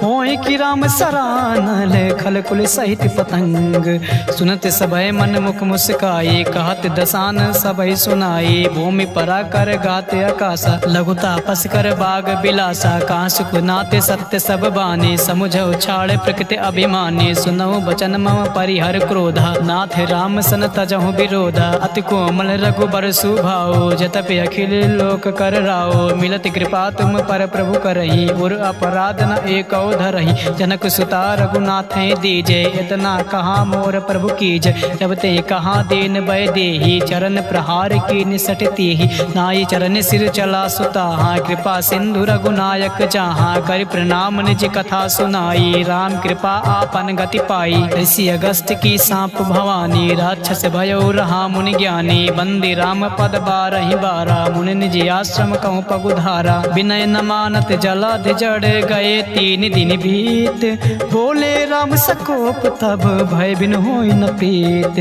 होय कि राम सरानल, खल कुल सहित पतंग। सुनत सभय मन मुख मुस्काए, कहत दसान सभय सुनाए। भूमि परा कर गाते आकाशा, लघु तापस कर बाग बिलासा। कांस कुनाते सत्य सब बाने, समुझ उछाड़ प्रकृति अभिमानी। सुनहु बचन मम परिहर क्रोधा, नाथ राम सन तजहु विरोधा। अति कोमल रघुबर सुभाओ, जतपि अखिल लोक कर राओ। मिलत कृपा तुम पर प्रभु करही, उर अपराध न एको धरही। जनक सुता रघुनाथ दीजे, इतना कहा मोर प्रभु कीज। जब ते कहा दीन भय देही, चरण प्रहार की निसट तेहि। नाई चरण सिर चला सुताहा, कृपा सिंधु रघुनायक जहाँ। कर प्रणाम निज कथा सुनाई, राम कृपा आपन गति पाई। ऋषि अगस्त की सांप भवानी, राक्षस भयो रहा मुनि ज्ञानी। बंदी राम पद बारहि बारा, मुनि निज आश्रम कहूँ पगुधारा। विनय न मानत जलध जड़ गए, 3 दिन बीत। बोले राम सकोप तब, भय बिन होई न प्रीत।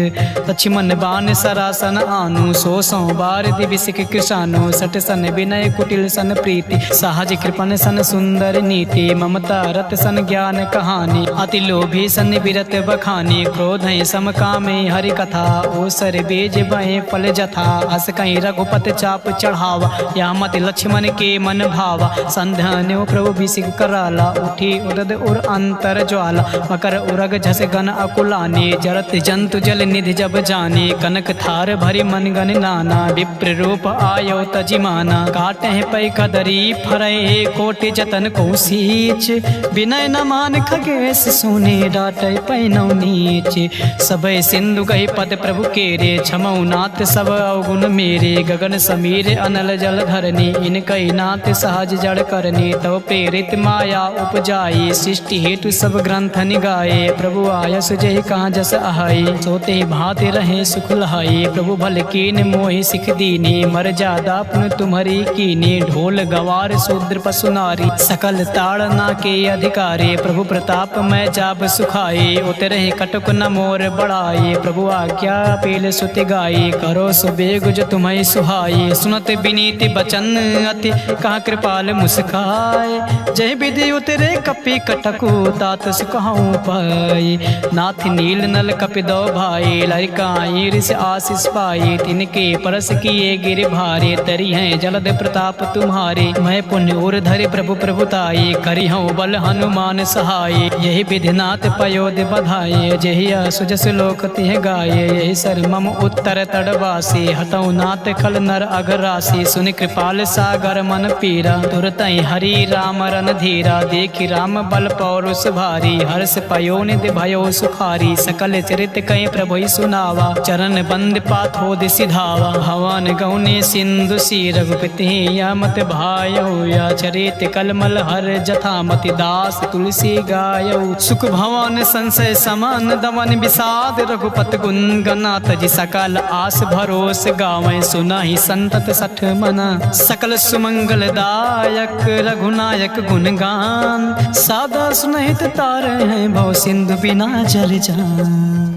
लक्ष्मण बाण सरासन आनु, 100 बार दिव्य सिख कृषानु। 60 सन विनय कुटिल सन प्रीति, सहज कृपन सन सुंदर नीति। ममता रत सन ज्ञान कहानी, अति लोभी सन विरत बखानी। क्रोध सम कामे हरि कथा, ओसर बेज बहे फल जथा। अस कहीं रघुपत चाप चढ़ावा, या मत लक्ष्मण के मन भावा। संध्यान्यो प्रभु बिसिक कराला, उठी उदद उर अंतर ज्वाला। मकर उरग झस गन अकुलाने, जरत जंतु जल निधि जब जाने। कनक थार भरी मन गन नाना, विप्र रूप आयो तजिमाना। काटे पै कदरी फरय, कोटि जतन को सींच। विनय न मान खगेश सोने, डाटे पैनौ नीच। सबय सिंधु कही पद प्रभु केरे, क्षमौ नाथ सब अवगुण मेरे। गगन समीर अनल जल धरनी, इनकई नाथ सहज जड़ करनी। तव प्रेरित माया उपजाई, सृष्टि हेतु सब ग्रंथ निगाए। प्रभु आय सुजहि कहाँ जस आहाई, सोते भाते रहे सुख लहाई। प्रभु भल कीन मोहि सिख दीनी, मर्यादा पुन तुम्हारी कीनी। ढोल गवार शूद्र पशु नारी, सकल ताड़ना के अधिकारी। प्रभु प्रताप मैं जाब सुखाई, उतरे कटुक न मोर बढ़ाई। प्रभु आज्ञा पील सुति गाई, करो सुबेग गुज तुम्हें सुहाई। सुनत विनीत बचन अति कहा कृपाल मुस्काए। जय विधि उतरे कपि कटकु तात सुकहु पाई। नाथ नील नल कपि दो भाई लरिकाई ऋषि आशीष पाई। तिनके परस किए गिर भारे तरी हैं जलद प्रताप तुम्हारे। मैं पुण्य उर धरे प्रभु प्रभुताई करी हूँ बल हनुमान सहाय। यही विधिनाथ पयोध बधाये जही सुजस लोक तिह गाये। यही सर मम उत्तर तड़वासी हतऊ नाथ खल नर अघरासी। सुनि कृपाल सागर मन पीरा तुरत हरि राम रन धीरा। देखि राम बल पौरुष भारी हर्ष पयो निधि भयो सुखारी। सकल चरित कई प्रभु सुनावा चरण बंद पाथोद सिधावा। हवन गौने सिंधु सी रघुपति या मत भायो। या चरित कलमल हर जथा मति दास तुलसी गायो। सुख भवन संशय समान दमन विषाद रघुपत गुण गनाथ जी। सकल आस भरोस गावें सुनाहि संतत सठ मना। सकल सुमंगल दायक रघुनायक गुणगान। सादा सुनहित तारे हैं भव सिंधु बिना जल जान।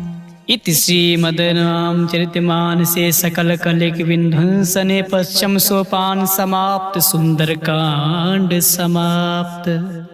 इति श्रीमद्रामचरितमानसे सकल कलिक विध्वंसने पश्चिम सोपान समाप्त। सुंदर कांड समाप्त।